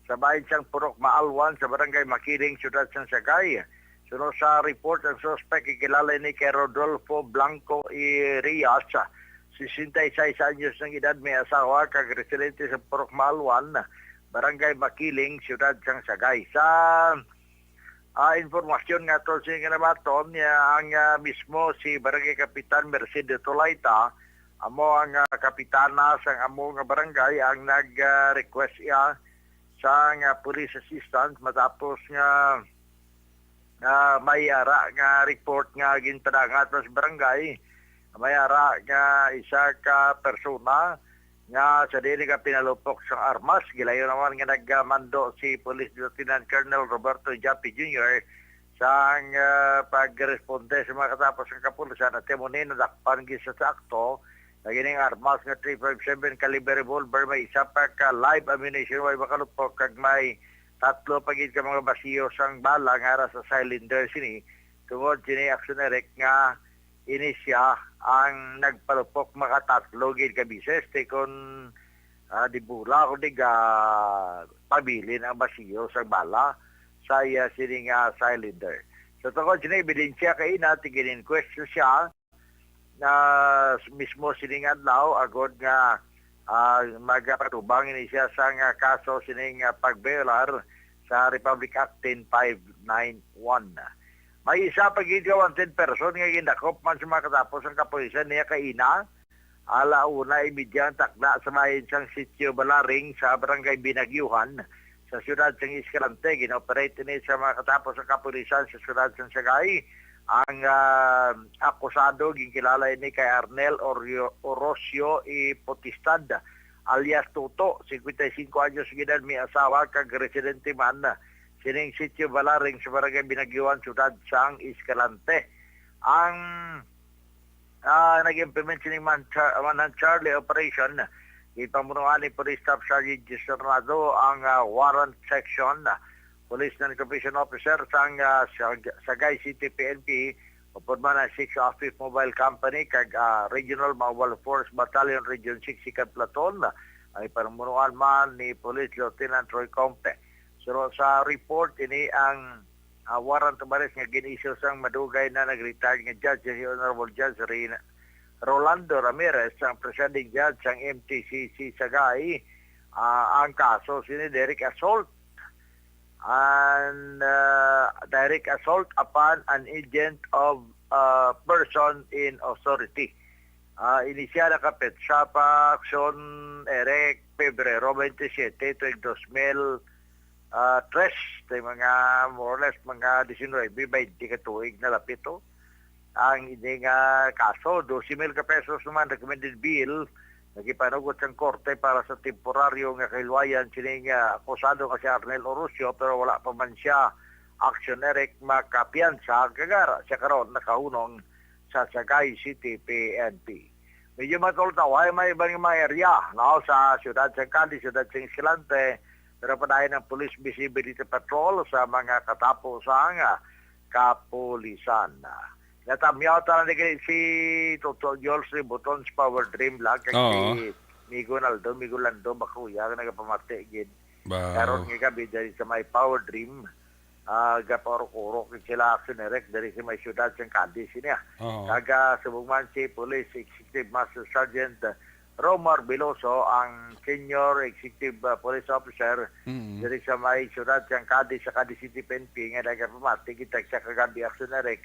sa bayan siyang Purok Maalwan sa barangay Makiling, syudad sa Sagay. Sunod sa report, ang suspect ikilala ni kay Rodolfo Blanco Rias, 66 anyos ng edad, may asawa, kag residente sa Purok Maalwan, barangay Makiling, syudad sa Sagay. Sa informasyon nga to sa kinabaton, ang mismo si barangay Kapitan Mercedes Tolaita, amo ang kapitana sa amo nga barangay ang nag-request iya sa police assistance matapos nga may ara nga report nga ginpadangat sa barangay. May ara nga isa ka persona nga sa dili ka pinalupok sa armas. Gilayo naman nga nagmando si Police Lieutenant Colonel Roberto Japi Jr. sa pagresponde sa mga katapos ng kapulisan at timunin na dakpan gisa sa akto na gining armas nga 357 caliber revolver, may isa pa ka live ammunition way makalupok kag may tatlo pagid ka mga basiyo sang bala nga ara sa cylinder sini tungod sini action Eric nga inisya ang nagpalupok makatatlo gid ka bises kon di bula ko diga pabilin ang basiyo sang bala sa iya sini nga cylinder. So tungod sini ebidensya kay na tiginin question siya na mismo sining adlaw agod nga magpatubang ini siya sa kaso sining pagbelar sa Republic Act 10591. May isa pagid ka 110 person nga gindakop man sa mga katapos ang kapulisan niya kaina. Alauna imidyan takda sa mayin siyang sitio Balaring sa barangay Binagyuhan sa siyudad ng Escalante. Ginoperate ni sa mga katapos ang kapulisan sa siyudad ng Sagay. Ang akusado ginkilala ini kay Arnel Orosio Potistad alias Tuto, 55 anyos gidad, may asawa kag residente man sining sitio Balaring sa barangay Binagyuhan, siyudad sang Escalante. Ang nag-implement sining Manhunt Charlie operation ipamunuan ni Police Staff Sergeant Gisernado ang warrant section Police Non-Commissioned Officer sang Sagay City PNP upod man ang 6 Office Mobile Company kag Regional Mobile Force Battalion Region 6 Second Platoon ay pamunuan man ni Police Lieutenant Roy Compe. So sa report ini ang warrant of arrest nga ginisyo sang madugay na nag-retire nga judge si Honorable Judge Rolando Ramirez ang presiding judge sang MTCC Sagay. Ang kaso sini direct assault and direct assault upon an agent of person in authority. Inisyal na kapit sa pa-aksyon Eric Pebrero 27 tuwing 2003 tayo mga more or less mga 19 by di katuig na lapito. Ang hindi nga kaso 12,000 ka pesos naman recommended bill nagipanugot sa korte para sa temporaryo nga kahilwayan sining akusado kasi Arnel Orosio pero wala pa man siya action Eric makapiyansa kagara siya karon nakahunong sa Sagay City PNP. Medyo matultaway may ibang mga area no, sa siyudad sa Cali, siyudad sa Escalante pero padayon ng Police Visibility Patrol sa mga katapusang kapulisan. Natamyaw ta na si Toto Jules Butons Power Dream lang kay si Migo Lando Bakuya nagapamati gid. Karon nga gabi diri sa may Power Dream gaparo-kuro sila action Eric dari sa may siyudad sa Cadiz niya. Kaga subugman si Police Executive Master Sergeant Romar Biloso ang Senior Executive Police Officer dari sa may siyudad sa Cadiz sa Cadiz City PNP nga nagapamati kitag sa kagabi action Eric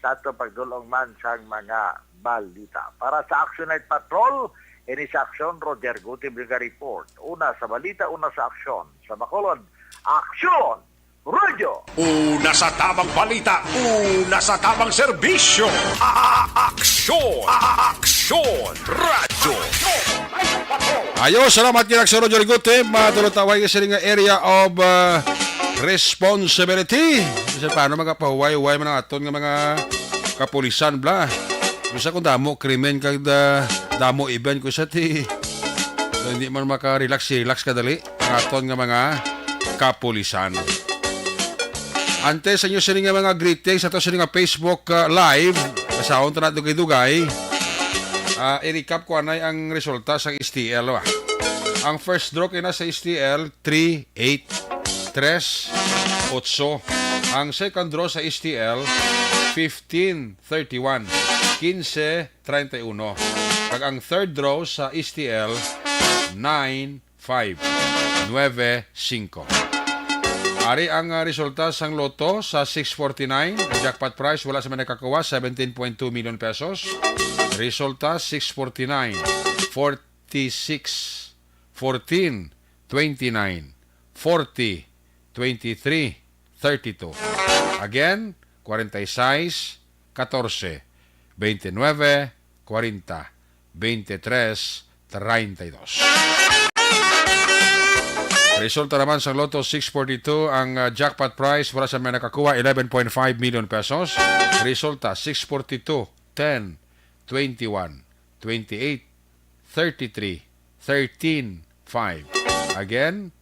sa ato pagdulong man sa mga balita. Para sa Action Night Patrol, ini sa aksyon, Roger Guti Briga Report. Una sa balita, una sa aksyon. Sa Bacolod, aksyon! Radyo. Una sa tamang balita, una sa tamang serbisyo. Aksyon! Aksyon! Radyo! Ayo, salamat kina Aksyon Radyo Ligutim. Matulutaway kasi nga area of responsibility. Kasi paano magapahuway-huway man ang aton nga mga kapulisan bla. Bisa kung damo krimen kag damo event ko sa ti. So, hindi man maka-relax kadali ang aton nga mga kapulisan. Ante sa inyo sa nga mga greetings ato sa nga Facebook live kasahon ta na dugay-dugay. I-recap ko anay ang resulta sa STL. Ang first draw kina sa STL 3-8-3-8. Ang second draw sa STL 15-31, 15-31. Kag ang third draw sa STL 9-5, 9-5. Ari ang resulta sang loto sa 649. Jackpot prize wala sa may nakakuha 17.2 million pesos. Resulta 649, 46, 14, 29, 40, 23, 32. Again, 46, 14, 29, 40, 23, 32. Resulta naman sa Lotto 642, ang jackpot prize wala sa may nakakuha 11.5 million pesos. Resulta 642, 10, 21, 28, 33, 13, 5. Again,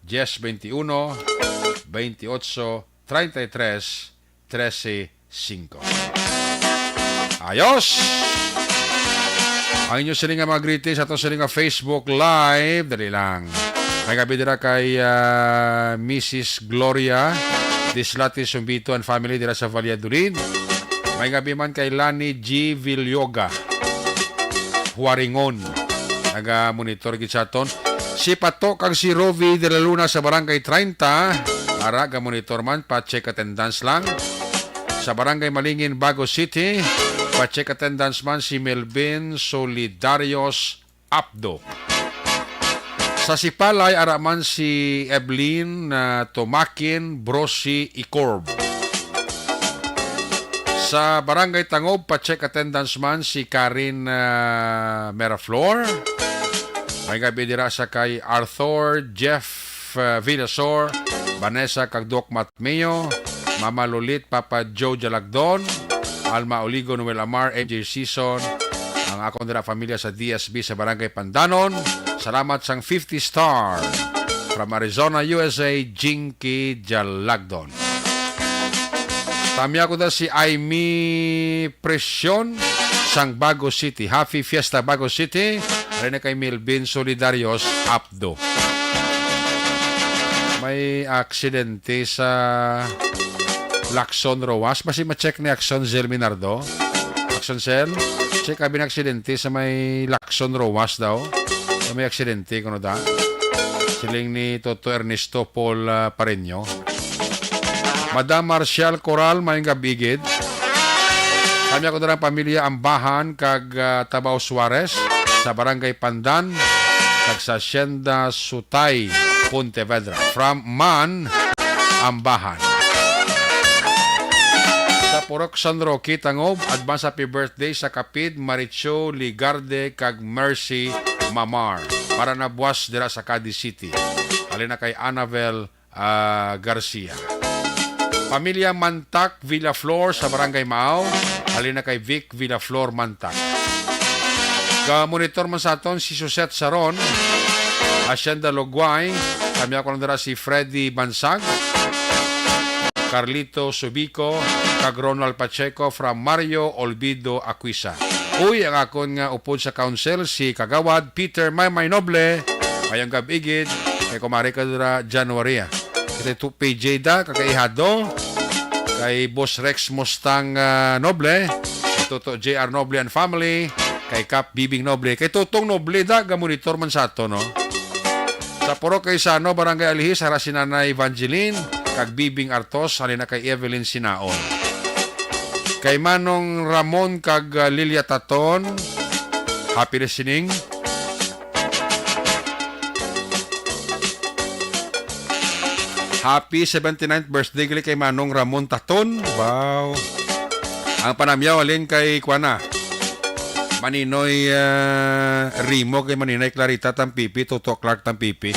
10, 21, 28, 33, 13, 5. Ayos! Ang inyo sila nga mga greetings ato sila nga Facebook Live. Dali lang. May gabi dira kay Mrs. Gloria Dislatis Sumbito and family dira sa Valladolid. May gabi man kay Lani G. Villoga Huaringon. Naga-monitor gid sa aton. Si Patok kag si Rovi de la Luna sa Barangay 30. Ara ga-monitor man, pa-check attendance lang. Sa Barangay Malingin, Bago City, pa-check attendance man si Melvin Solidarios Abdo. Sa Sipalay, araman si Evelyn Tomakin Brosi Icorb. Sa Barangay Tangob, pa-check attendance man si Karin Meraflor. May gabi dira sa kay Arthur Jeff Villasor, Vanessa Kagdok Matmeo, Mama Lolit, Papa Joe Jalagdon, Alma Oligo, Noel Amar, MJ Season, ang akong dira familia sa DSB sa Barangay Pandanon. Salamat sang 50 star from Arizona, USA, Jinky Jalagdon. Tami ako da si Aimee Presyon sang Bago City. Happy Fiesta Bago City. Rin kay Melvin Solidarios Abdo. May aksidente sa Lacson Roas. Basi ma-check ni Axon Zel Minardo. Axon Zel, check abi na aksidente sa may Lacson Roas daw. May aksidente kuno da. Siling ni Toto Ernesto Paul Pareño. Madam Marcial Coral may gabigid. Kami ako dalang pamilya Ambahan kag Tabaw Suarez sa Barangay Pandan kag sa Hacienda Sutay, Pontevedra. From Man, Ambahan. Sa Purok San Roque, Tangob, advance happy birthday sa Kapid, Maricho, Ligarde kag Mercy Mamar para na buwas dira sa Cadiz City. Alina kay Annabel Garcia. Pamilya Mantak Villaflor sa Barangay Mao. Alina kay Vic Villaflor Mantak. Ka-monitor man sa aton si Susette Saron, Hacienda Logway. Kami ako lang dira si Freddy Bansag, Carlito Subico, kag Ronald Pacheco from Mario Olvido Aquisa. Uy, ang akon nga upod sa council, si Kagawad Peter Maymay Noble, ayang gabigid, kay kumari ka dira January. Ito PJ da, kakaihado, kay Boss Rex Mustang Noble, Toto JR Noble and family, kay Cap Bibing Noble, kay Totong Noble da, gamonitor man sa ato, no? Sa Purok kay Sano, Barangay Alihis, hara si Nanay Evangeline, kag Bibing Artos, halina kay Evelyn Sinaon. Kay Manong Ramon kag Lilia Taton, happy listening. Happy 79th birthday gali kay Manong Ramon Taton. Wow. Ang panamyaw alin kay Kuana. Maninoy Rimo kay Maninoy Clarita Tampipi, Toto Clark Tampipi.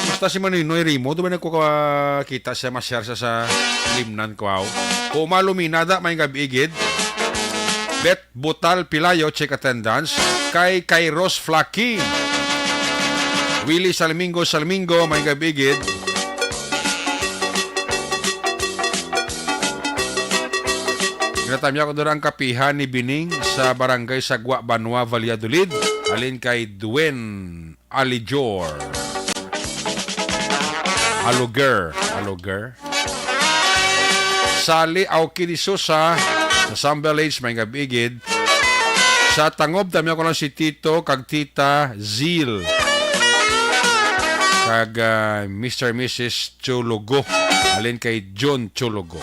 Basta si Maninoy Rimo, doon ba nagkukita siya masyar sa limnan ko. Wow. Pumaluminada may gabigid. Bet Butal Pilayo, check attendance. Kay Kairos Flaky. Willie Salmingo, may gabigid. Ginatamya ko doon ang kapihan ni Bining sa barangay Sagwa, Banwa, Valladolid. Alin kay Duen Alijor. Aluger. Sali Auki di Sosa sa Sambelage, may gabigid. Sa Tangob, tamya ko lang si Tito kag Tita Zil. Kag Mr. Mrs. Chulugo. Alin kay John Chulugo.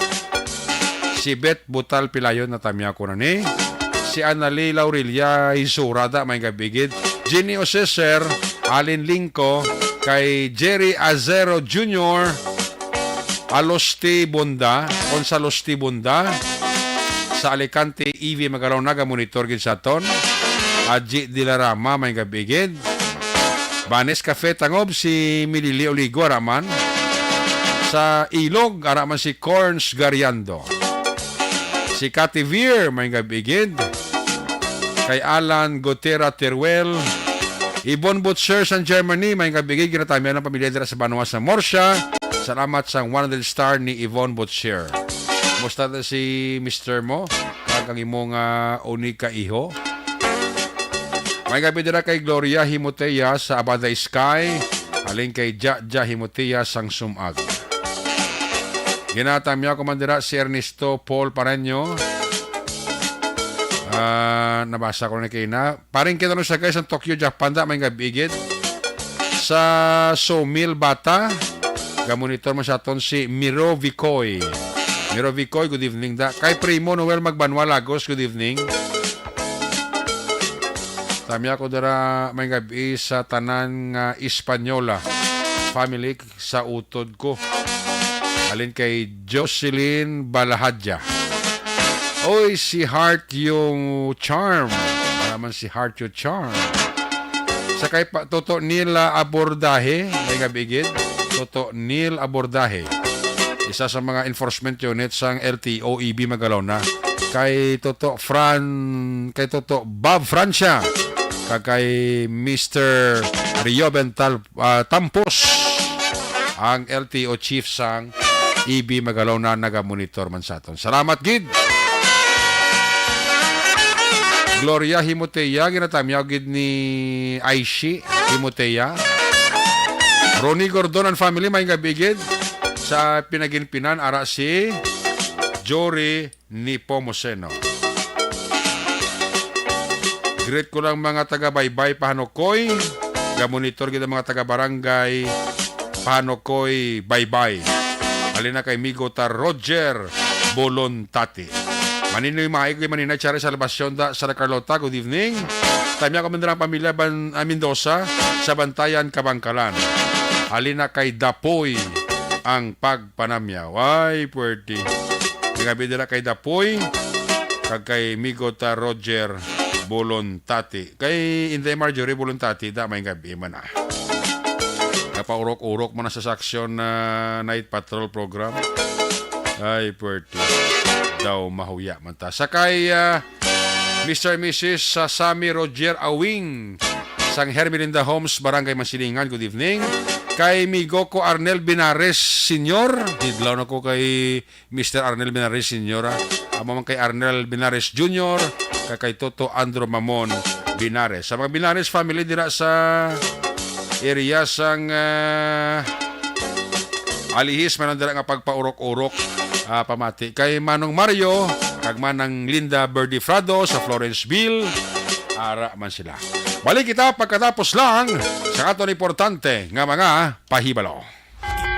Si Bet Butal Pilayon na tamya ko na ni. Si Anali Laurilia Isurada, may gabigid. Jenny Oseser, Alin Lingko, kay Jerry Azero Jr., Alosti Bunda, Onsalosti Bunda, sa Alicante, Evie Magaraw Naga, monitor gid sa ton. Aji Dilarama, may gabigid. Banes Cafe Tangob, si Milili Oligo, araman. Sa Ilog, araman si Corns Gariando. Si Cathy Veer, may gabigid. Kay Alan Gotera Teruel. Ibon Butcher sa Germany, may gabigid. Ginatamihan ng pamilya dira sa Banwa sa Morsha. Salamat sa 100 star ni Yvonne Butcher. Musta na si Mr. mo? Kagang imong unika iho. May gabi dira kay Gloria Himoteya sa Abada Sky. Alin kay Jaja Himoteya sang Sumag. Ginatamya ko man dira si Ernesto Paul Pareño. Nabasa ko na kayo na. Paring kita nun siya guys ang Tokyo, Japan da. May gabigid. Sa Somil Bata. Gamonitor mo sa aton si Miro Vicoy. Miro Vicoy, good evening da. Kay Primo Noel Magbanwa Lagos, good evening. Tamya ko dira may gabi sa tanan nga Hispaniola. Family sa utod ko. Alin kay Jocelyn Balahadja. Oy, si Heart yung charm. Paraman si Heart yung charm. Sa kay Toto Nila Abordahe, may gabigid. Toto Nil Abordahe. Isa sa mga enforcement unit sang LTO EB Magalona. Kay Toto Bob Francia. Kay Mr. Rio Bental Tampos. Ang LTO chief sang EB Magalona naga-monitor man sa aton. Salamat gid. Gloria Himoteya, ginatamyaw gid ni Aishi Himoteya. Ronnie Gordon and family, may gabigid. Sa pinaginpinan, ara si Jory Nipomoseno. Greet ko lang mga taga-baybay Pahanokoy. Gamonitor gid ang mga taga-barangay Pahanokoy Baybay. Alina kay Migota Roger Bolontati. Maninoy maay kay Manina Chari Salvacion da sa Carlota. Good evening. Tamya ko ang pamilya Mendoza sa Bantayan, Kabangkalan. Alina kay Dapoy ang pagpanamyaw. Ay, puwerti. Ngabi nila kay Dapoy kag kay Migota Roger Bolontati. Kay Inday Marjorie Bolontati, da may gabi man na. Kapaurok-urok mo na sa saksyon na night patrol program. Ay, puwerti. Daw mahuya man ta. Sakay Mr. and Mrs. Sami Roger Awing sang Hermelinda Homes, Barangay Masilingan. Good evening. Kay Migoko Arnel Binares Sr. Hidlaw na ko kay Mr. Arnel Binares Sr. Amo man kay Arnel Binares Jr. Kay Toto Andro Mamon Binares. Sa mga Binares family dira sa area sang Alihis, man dira nga pagpaurok-urok pamati. Kay Manong Mario, kag Manang Linda Berdifrado sa Florenceville, ara man sila. Balik kita pagkatapos lang sa aton importante nga mga pahibalo.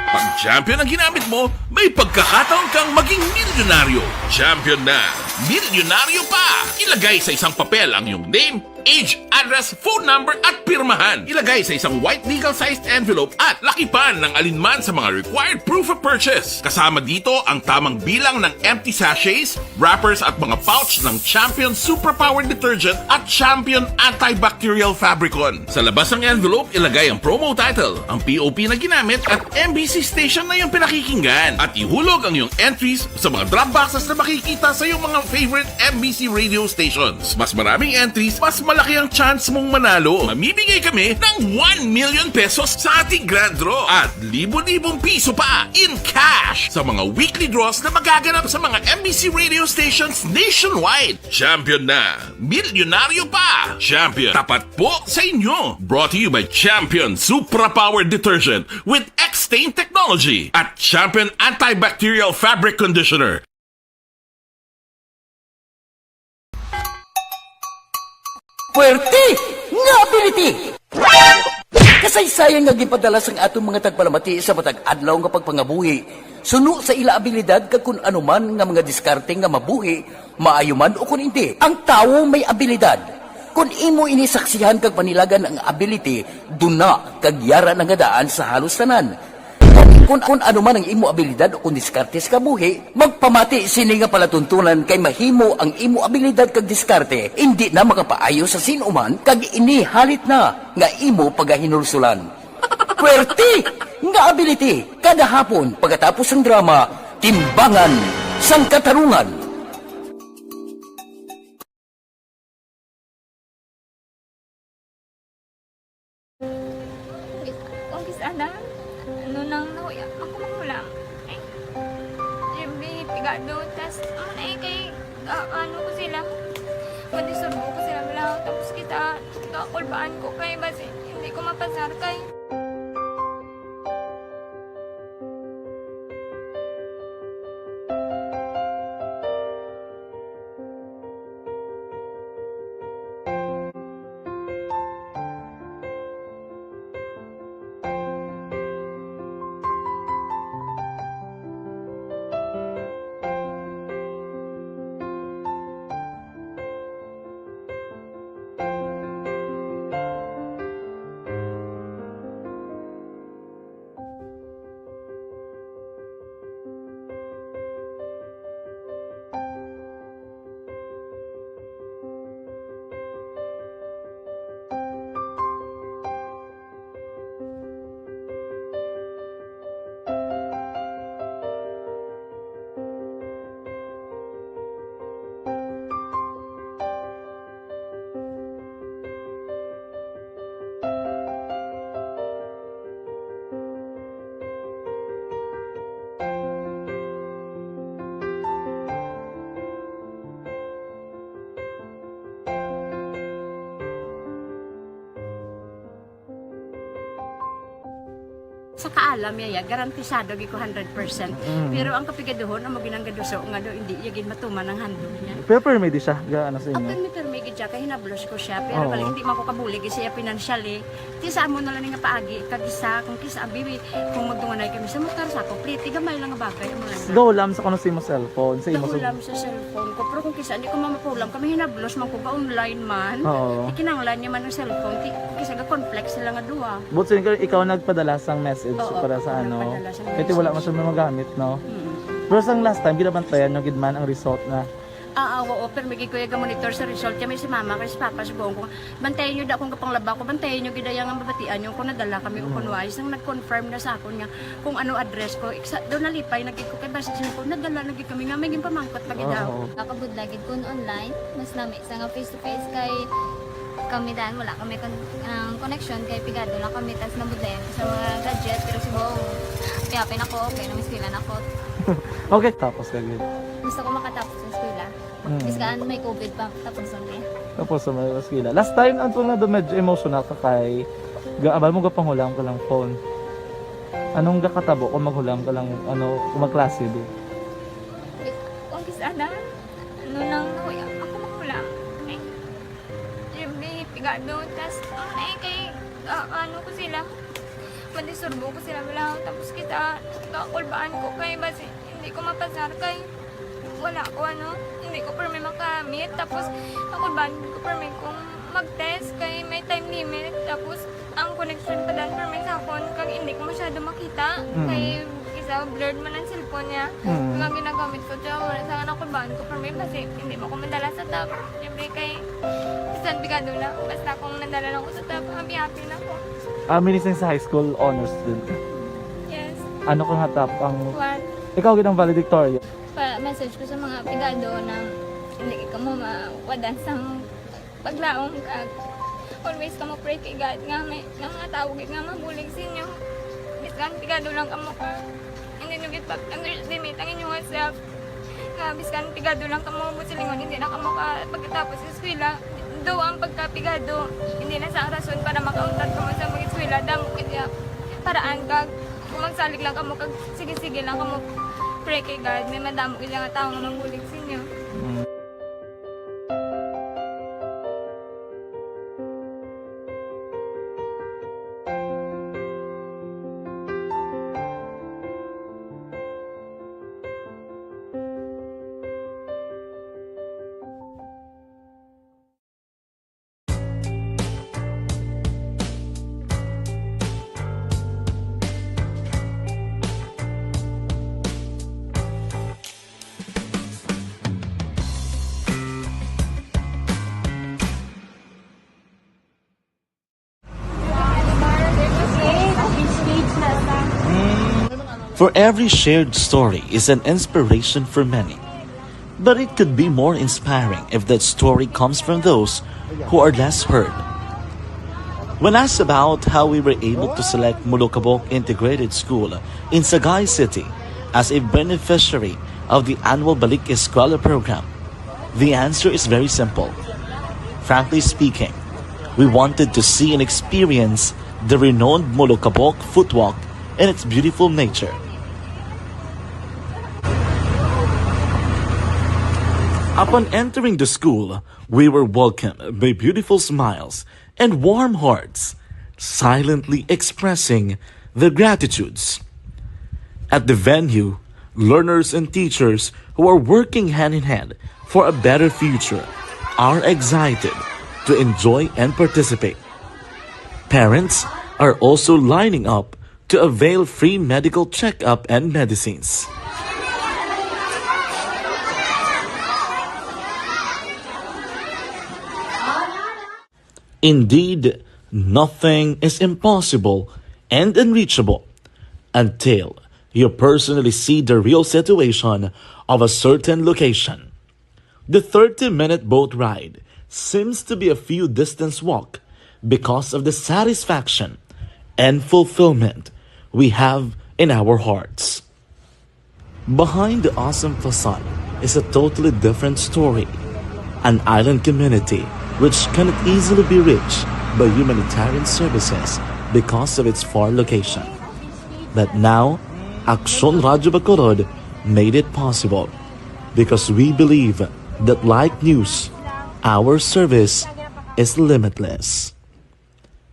Pag champion ang ginamit mo, may pagkakataon kang maging milyonaryo. Champion na, milyonaryo pa! Ilagay sa isang papel ang iyong name, age, address, phone number at pirmahan. Ilagay sa isang white legal-sized envelope at lakipan ng alinman sa mga required proof of purchase. Kasama dito ang tamang bilang ng empty sachets, wrappers at mga pouch ng Champion Superpower Detergent at Champion Antibacterial Fabricon. Sa labas ng envelope, ilagay ang promo title, ang POP na ginamit at MBC station na yung pinakikinggan. At ihulog ang iyong entries sa mga drop boxes na makikita sa iyong mga favorite MBC radio stations. Mas maraming entries, mas malaki ang chance mong manalo. Mamimigay kami ng 1 million pesos sa ating grand draw at libo-libong piso pa in cash sa mga weekly draws na magaganap sa mga MBC radio stations nationwide. Champion na, milyonaryo pa. Champion, tapat po sa inyo. Brought to you by Champion Superpower Detergent with X-Stain Technology at Champion Antibacterial Fabric Conditioner. Puwerte nga ability! Kasaysayan nga gipadala sang atong mga tagpalamati sa matag adlaw nga pagpangabuhi. Suno sa ila abilidad kag kun anuman nga mga diskarte nga mabuhi, maayo man o kun hindi. Ang tawo may abilidad. Kung imo inisaksihan kag panilagan ang ability, duna kag yara nga daan sa halos tanan. Kung ano man ang imo abilidad o kung diskarte sa kabuhi, magpamati sini nga palatuntunan kay mahimo ang imo abilidad kag diskarte, hindi na makapaayo sa sinuman kag inihalit na nga imo pagahinulsulan. Puwerte nga ability, kada hapon pagkatapos ng drama, Timbangan sang Katarungan. Sana, ano nang nahuya ako magulang. Ay, Jimmy, pigado, tas, kay, ano ko sila, madisurbo ko sila lang, tapos kita, kakulbaan ko kay, basi, hindi ko mapasar kay. Sa kaalam yaya, garantisado gi ko 100%. Pero ang kapigaduhon, ang maginanggaduso nga do, hindi yagin matuman ang handog niya. Pero permedi siya, gaano sa inyo? Ang permigid siya, kaya hinablos ko siya. Pero bali, hindi man ko kabulig siya financially. Tisa mo na lang nga paagi, kagisa, kung kisa ang bibi, kung magdunganay kami sa motor sa ako, plate, gamay lang nga bagay. Gawlam sa kano sa imo cellphone? Gawlam sa cellphone ko. Pero kung kisa, hindi ko mamapulam, kami hinablos man ko ba online man. Ikinanglan niya man ang cellphone, kisa ga complex sila nga duwa. But so, ikaw nagpadala sang message para sa ano? Kasi wala man siya magamit, no? Pero sang last time, ginabantayan nyo gidman ang result na oo, pero may kuya monitor sa result kami si mama kasi si papa si buong ko. Bantayan nyo da kung kapanglaba ko, bantayan nyo gidayang ang babatian nyo kung nadala kami o kunwais. Nang nag-confirm na sa akin nga kung ano address ko. Doon nalipay, nagkik ko kay basis ko, nadala nagkik kami nga, may pamangkot lagi daw. Kakabudlagid kun online, mas lami sa nga face-to-face kay kami dahil wala kami connection kay pigado lang kami tas nabudlayan sa mga gadget pero si buong piyapin ako, okay na miskilan ako. Okay, tapos kagad. Gusto ko makatapos sa eskwela. Biskaan may COVID pa, tapos ulit. Tapos sa may eskwela. Last time, ang na do medyo emotional ka kay gaabal mo gapanghulam ka lang phone. Anong gakatabo kung maghulam ka lang, kung magklase di? Kung sana, ano nang nahuya ako maghulam. Jimmy, pigado, tas, kay, ano ko sila, madisurbo ko sila lang, tapos kita, kakulbaan ko kay, basi, hindi ko mapasar kay, wala ko hindi ko permi makamit, tapos kakulbaan ko permi kung mag-test kay may time limit. Tapos, ang connection pa dan for may sakon kag hindi ko masyado makita. Kay isa, blurred man ang cellphone niya. Mga ginagamit ko siya, wala sa anak ko baan ko for may kasi hindi mo ko madala sa top. Siyempre kay San Bigado na. Basta kung nadala lang ko sa top, happy na ako. Minising sa high school honors din. Yes. Ano kang hatap ang... One. Ikaw ginang valedictorian. Message ko sa mga pigado na hindi ka mo mawadan sa paglaong kag always ka mo pray kay God nga may mga tawag nga mabulig sa inyo. Biskan pigado lang ka mo ka. Hindi nyo git pag-underestimate ang inyong self. Nga biskan pigado lang ka mo busilingon hindi na ka mo ka pagkatapos sa eskwela. Do ang pagkapigado hindi na sa rason para makauntat ka mo sa mga eskwela damo kaya paraan kag kung magsalig lang ka mo kag sige-sige lang ka mo pray kay God may madamo kaya nga tao nga mabulig sa inyo. For every shared story is an inspiration for many. But it could be more inspiring if that story comes from those who are less heard. When asked about how we were able to select Mulukabok Integrated School in Sagay City as a beneficiary of the annual Balik Eskwela program, the answer is very simple. Frankly speaking, we wanted to see and experience the renowned Mulukabok footwalk and its beautiful nature. Upon entering the school, we were welcomed by beautiful smiles and warm hearts, silently expressing their gratitudes. At the venue, learners and teachers who are working hand in hand for a better future are excited to enjoy and participate. Parents are also lining up to avail free medical checkup and medicines. Indeed, nothing is impossible and unreachable until you personally see the real situation of a certain location. The 30-minute boat ride seems to be a few distance walk because of the satisfaction and fulfillment we have in our hearts. Behind the awesome facade is a totally different story, an island community which cannot easily be reached by humanitarian services because of its far location. But now, Aksyon Radio Bacolod made it possible because we believe that like news, our service is limitless.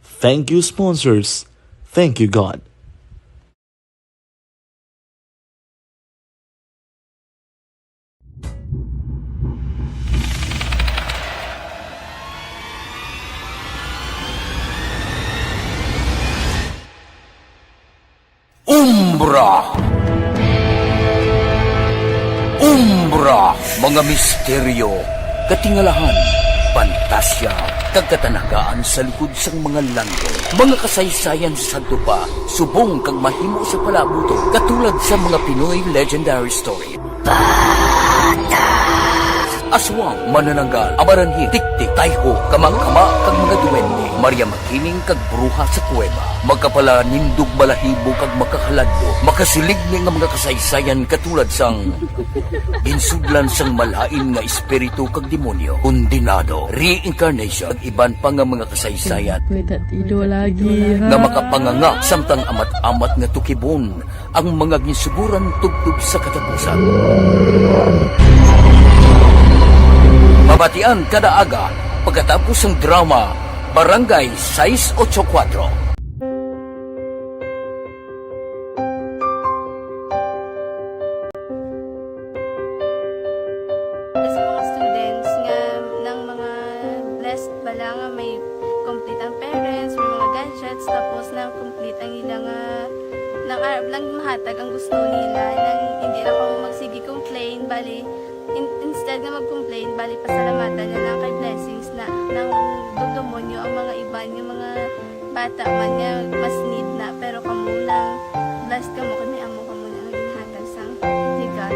Thank you, sponsors. Thank you, God. Umbra! Umbra! Mga misteryo, katingalahan, pantasya, kagkatanagaan sa likod sang mga lando. Mga kasaysayan sa Santo pa, subong kag mahimo sa palabuto, katulad sa mga Pinoy legendary story. Aswang, manananggal, amaranhi, tiktik, tayho, kamang-kama, kag mga duwende, Maria Makining kag bruha sa kuweba, magkapala nindog balahibo kag makahaladlo, makasilig ni nga mga kasaysayan katulad sang insudlan sang malain nga espiritu kag demonyo, kondinado, reincarnation, kag iban pa nga mga kasaysayan nga makapanganga samtang amat-amat nga tukibon ang mga ginsuguran tugtog sa katapusan. Mabatian kada aga pagkatapos ng drama Barangay 684. Sa mga students nga ng mga blessed bala nga may complete ang parents, may mga gadgets, tapos na complete ang ilang lang mahatag ang gusto nila, nang hindi na ako magsige complain, bali, instead na mag-complain, bali pasalamatan na lang kay blessings na nang dudumonyo ang mga iba, yung mga bata man niya mas need na, pero kamo lang, blessed ka mo, kami amo ka mo na ang ginhatag sang ni God.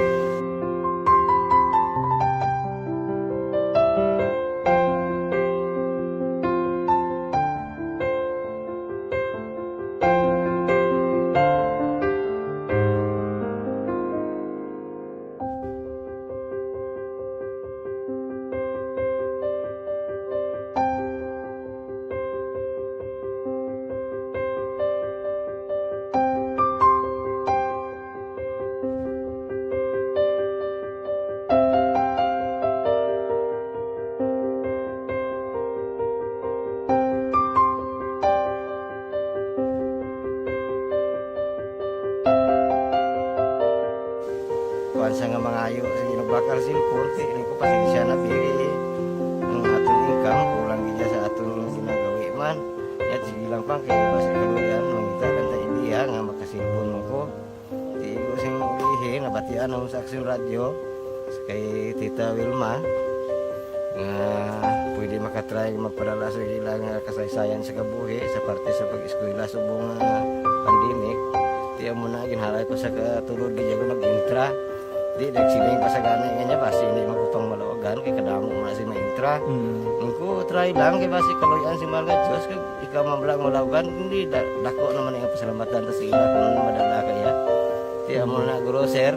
Kuan sa nga mga ayo sa ginabakal silpon kay ko pasensya na bigi ang atong income kulang gid sa atong ginagawi man ya sige lang pang kay basta kaluyan mangita kan ta idea nga makasilpon mo ko di ko sing ulihi nabatian ako sa Aksyon Radio kay Tita Wilma nga pwede makatry magpadala sa ilang kasaysayan sa kabuhi sa parte sa pag-eskwela subong pandemic di mo na ginharay ko sa katulod di ko nag-intra di nagsiling pa sa gana nga basi hindi magupang malawagan kay kadamo mo na si maintra ko try lang kay basi kaluyan si mga Diyos kay ikaw mablang malawagan hindi dako naman ang pasalamatan ta sa ila kung madala kaya di mo na guro sir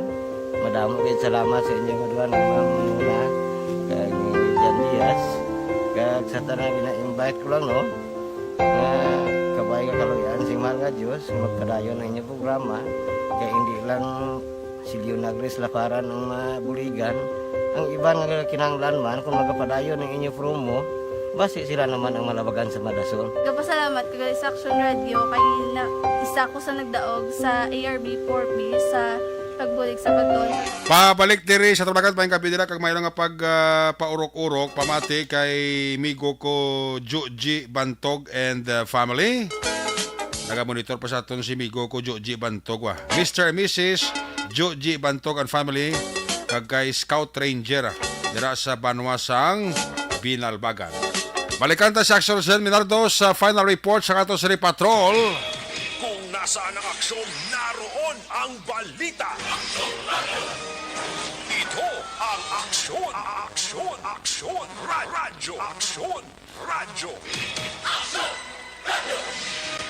madamo kay salamat sa inyo nga duha ng mga kag Jan Diaz kag sa tanan ina-invite ko lang no nga kabay nga kaluyan si mga Diyos magpadayon ang inyong programa kay hindi lang si Leonagres laparan ng buligan ang iba nga kinahanglan man kung magapadayon ng inyo promo basi sila naman ang malabagan sa Madasol. Kapasalamat ko sa Aksyon Radio kay isa ko sa nagdaog sa ARB 4B sa pagbulig sa pagtuon. Pabalik diri sa tulagan pa yung kabidira kag mayroon nga pag paurok-urok pamati kay migo ko Joji Bantog and family. Naga-monitor pa sa aton si migo ko Joji Bantog wa. Mr. and Mrs. Joji Bantog and family kag kay Scout Ranger dira sa Banwasang Binalbagan. Balikan ta sa Aksyon Sen Minardo sa final report sa ato sa Patrol. Kung nasaan ang aksyon, naroon ang balita. Ito ang aksyon, radyo.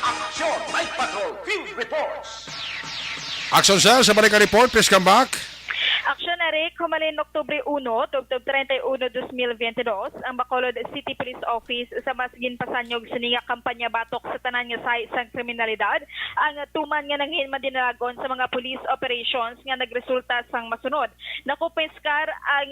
Aksyon, Night Patrol, Field Reports. Aksyon Sen sa balikan report, please come back. Aksyon Eric, humalin Oktubre 1, tugtog 31, 2022, ang Bacolod City Police Office sa Masgin Pasanyog sininga kampanya batok sa tanan nga say sang kriminalidad. Ang tuman nga nanghin madinalagon sa mga police operations nga nagresulta sang masunod. Nakupiskar ang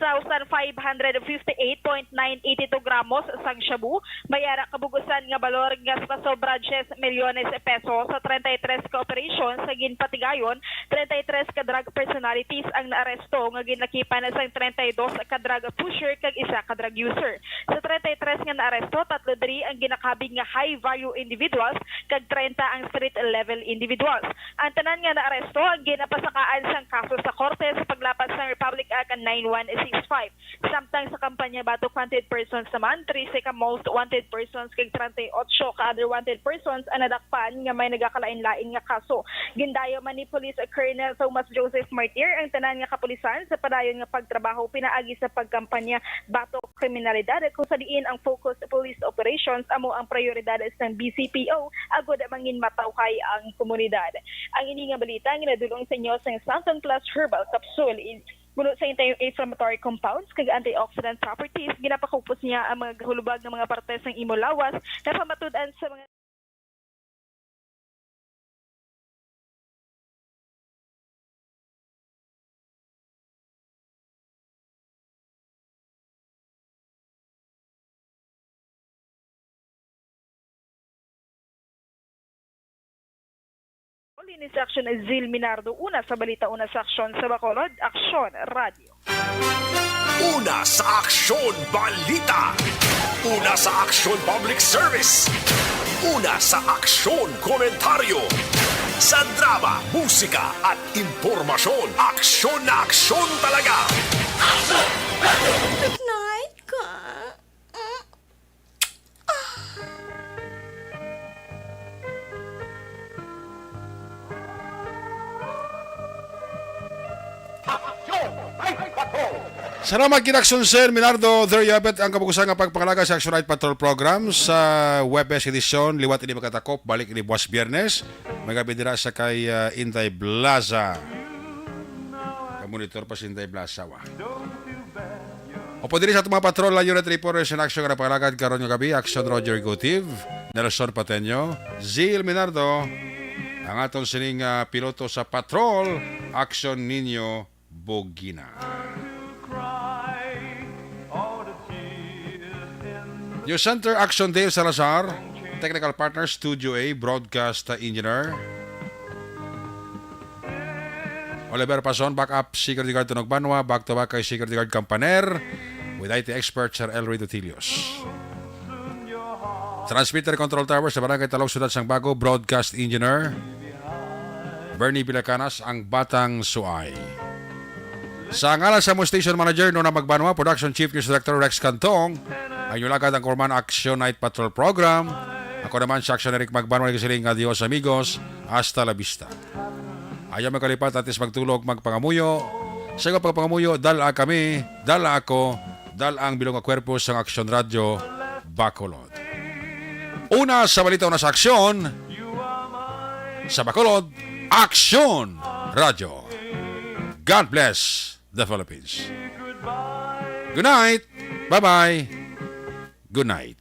1,558.982 gramos sang shabu, mayara kabugusan nga balor nga sa sobra 10 milyones pesos sa 33 ka operations sa ginpatigayon, 33 ka drug personalities ang naaresto nga ginakipan sa 32 ka drug pusher kag isa ka drug user. Sa 33 nga naaresto, 3 diri ang ginakabig nga high value individuals kag 30 ang street level individuals. Ang tanan nga naaresto ang ginapasakaan sang kaso sa korte sa paglapas sa Republic Act 9165. Samtang sa kampanya batok wanted persons naman, 13 ka most wanted persons kag 38 ka other wanted persons ang nadakpan nga may nagakalain-lain nga kaso. Gindayo man ni Police Colonel Thomas Joseph Martir ang tanan nga kapulisan sa padayon nga pagtrabaho pinaagi sa pagkampanya batok kriminalidad kung sa diin ang focus police operations amo ang prioridad ng BCPO agod mangin matawhay ang komunidad. Ang ini nga balita ginadulong sa inyo sa Santon Plus Herbal Capsule Mulo sa anti-inflammatory compounds kag antioxidant properties, ginapakupos niya ang mga gahulubag ng mga partes ng imo lawas na pamatud-an sa mga Linis Aksyon Zil Minardo, una sa balita, una sa aksyon sa Bacolod, Aksyon Radio. Una sa Aksyon Balita. Una sa Aksyon Public Service. Una sa Aksyon Komentaryo. Sa drama, musika at impormasyon, aksyon na aksyon talaga. Good night, ka. Salamat kinaksyon Sir Minardo. There you have it, ang kabukusan ng pagpangalaga sa Action Night Patrol Program sa Webes Edition. Liwat ini makatakop, balik ini buwas biyernes. Magabidira sa kay Inday Blaza. Monitor pa si Inday Blaza. O po diri sa itong mga patrol, la unit reporters in action na pangalagad karon yung gabi. Action Roger Gutiv, Nelson Pateño, Zil Minardo, ang atong sining piloto sa patrol, Action Nino Bogina. News Center, Action Dave Salazar, Technical Partner, Studio A, Broadcast Engineer, Oliver Pason, Backup Security Guard Tunog Banwa, back to back kay Security Guard Campaner, with IT expert Sir Elroy Dutilios. Transmitter Control Tower sa Barangay Talog, Ciudad Sangbago, Broadcast Engineer, Bernie Bilacanas, ang Batang Suay. Sa ngalan sa mo Station Manager Nona Magbanwa, Production Chief News Director Rex Cantong, ang yulagad ang Corman Action Night Patrol Program. Ako naman si Action Eric Magbanwa, nagsiling adios amigos, hasta la vista. Ayaw magkalipat atis magtulog magpangamuyo. Sa pagpangamuyo, dala kami, dala ako, dala ang bilong kwerpo sa Action Radio Bacolod. Una sa balita, una sa aksyon, sa Bacolod, Action Radio. God bless the Philippines. Good night. Bye-bye. Good night.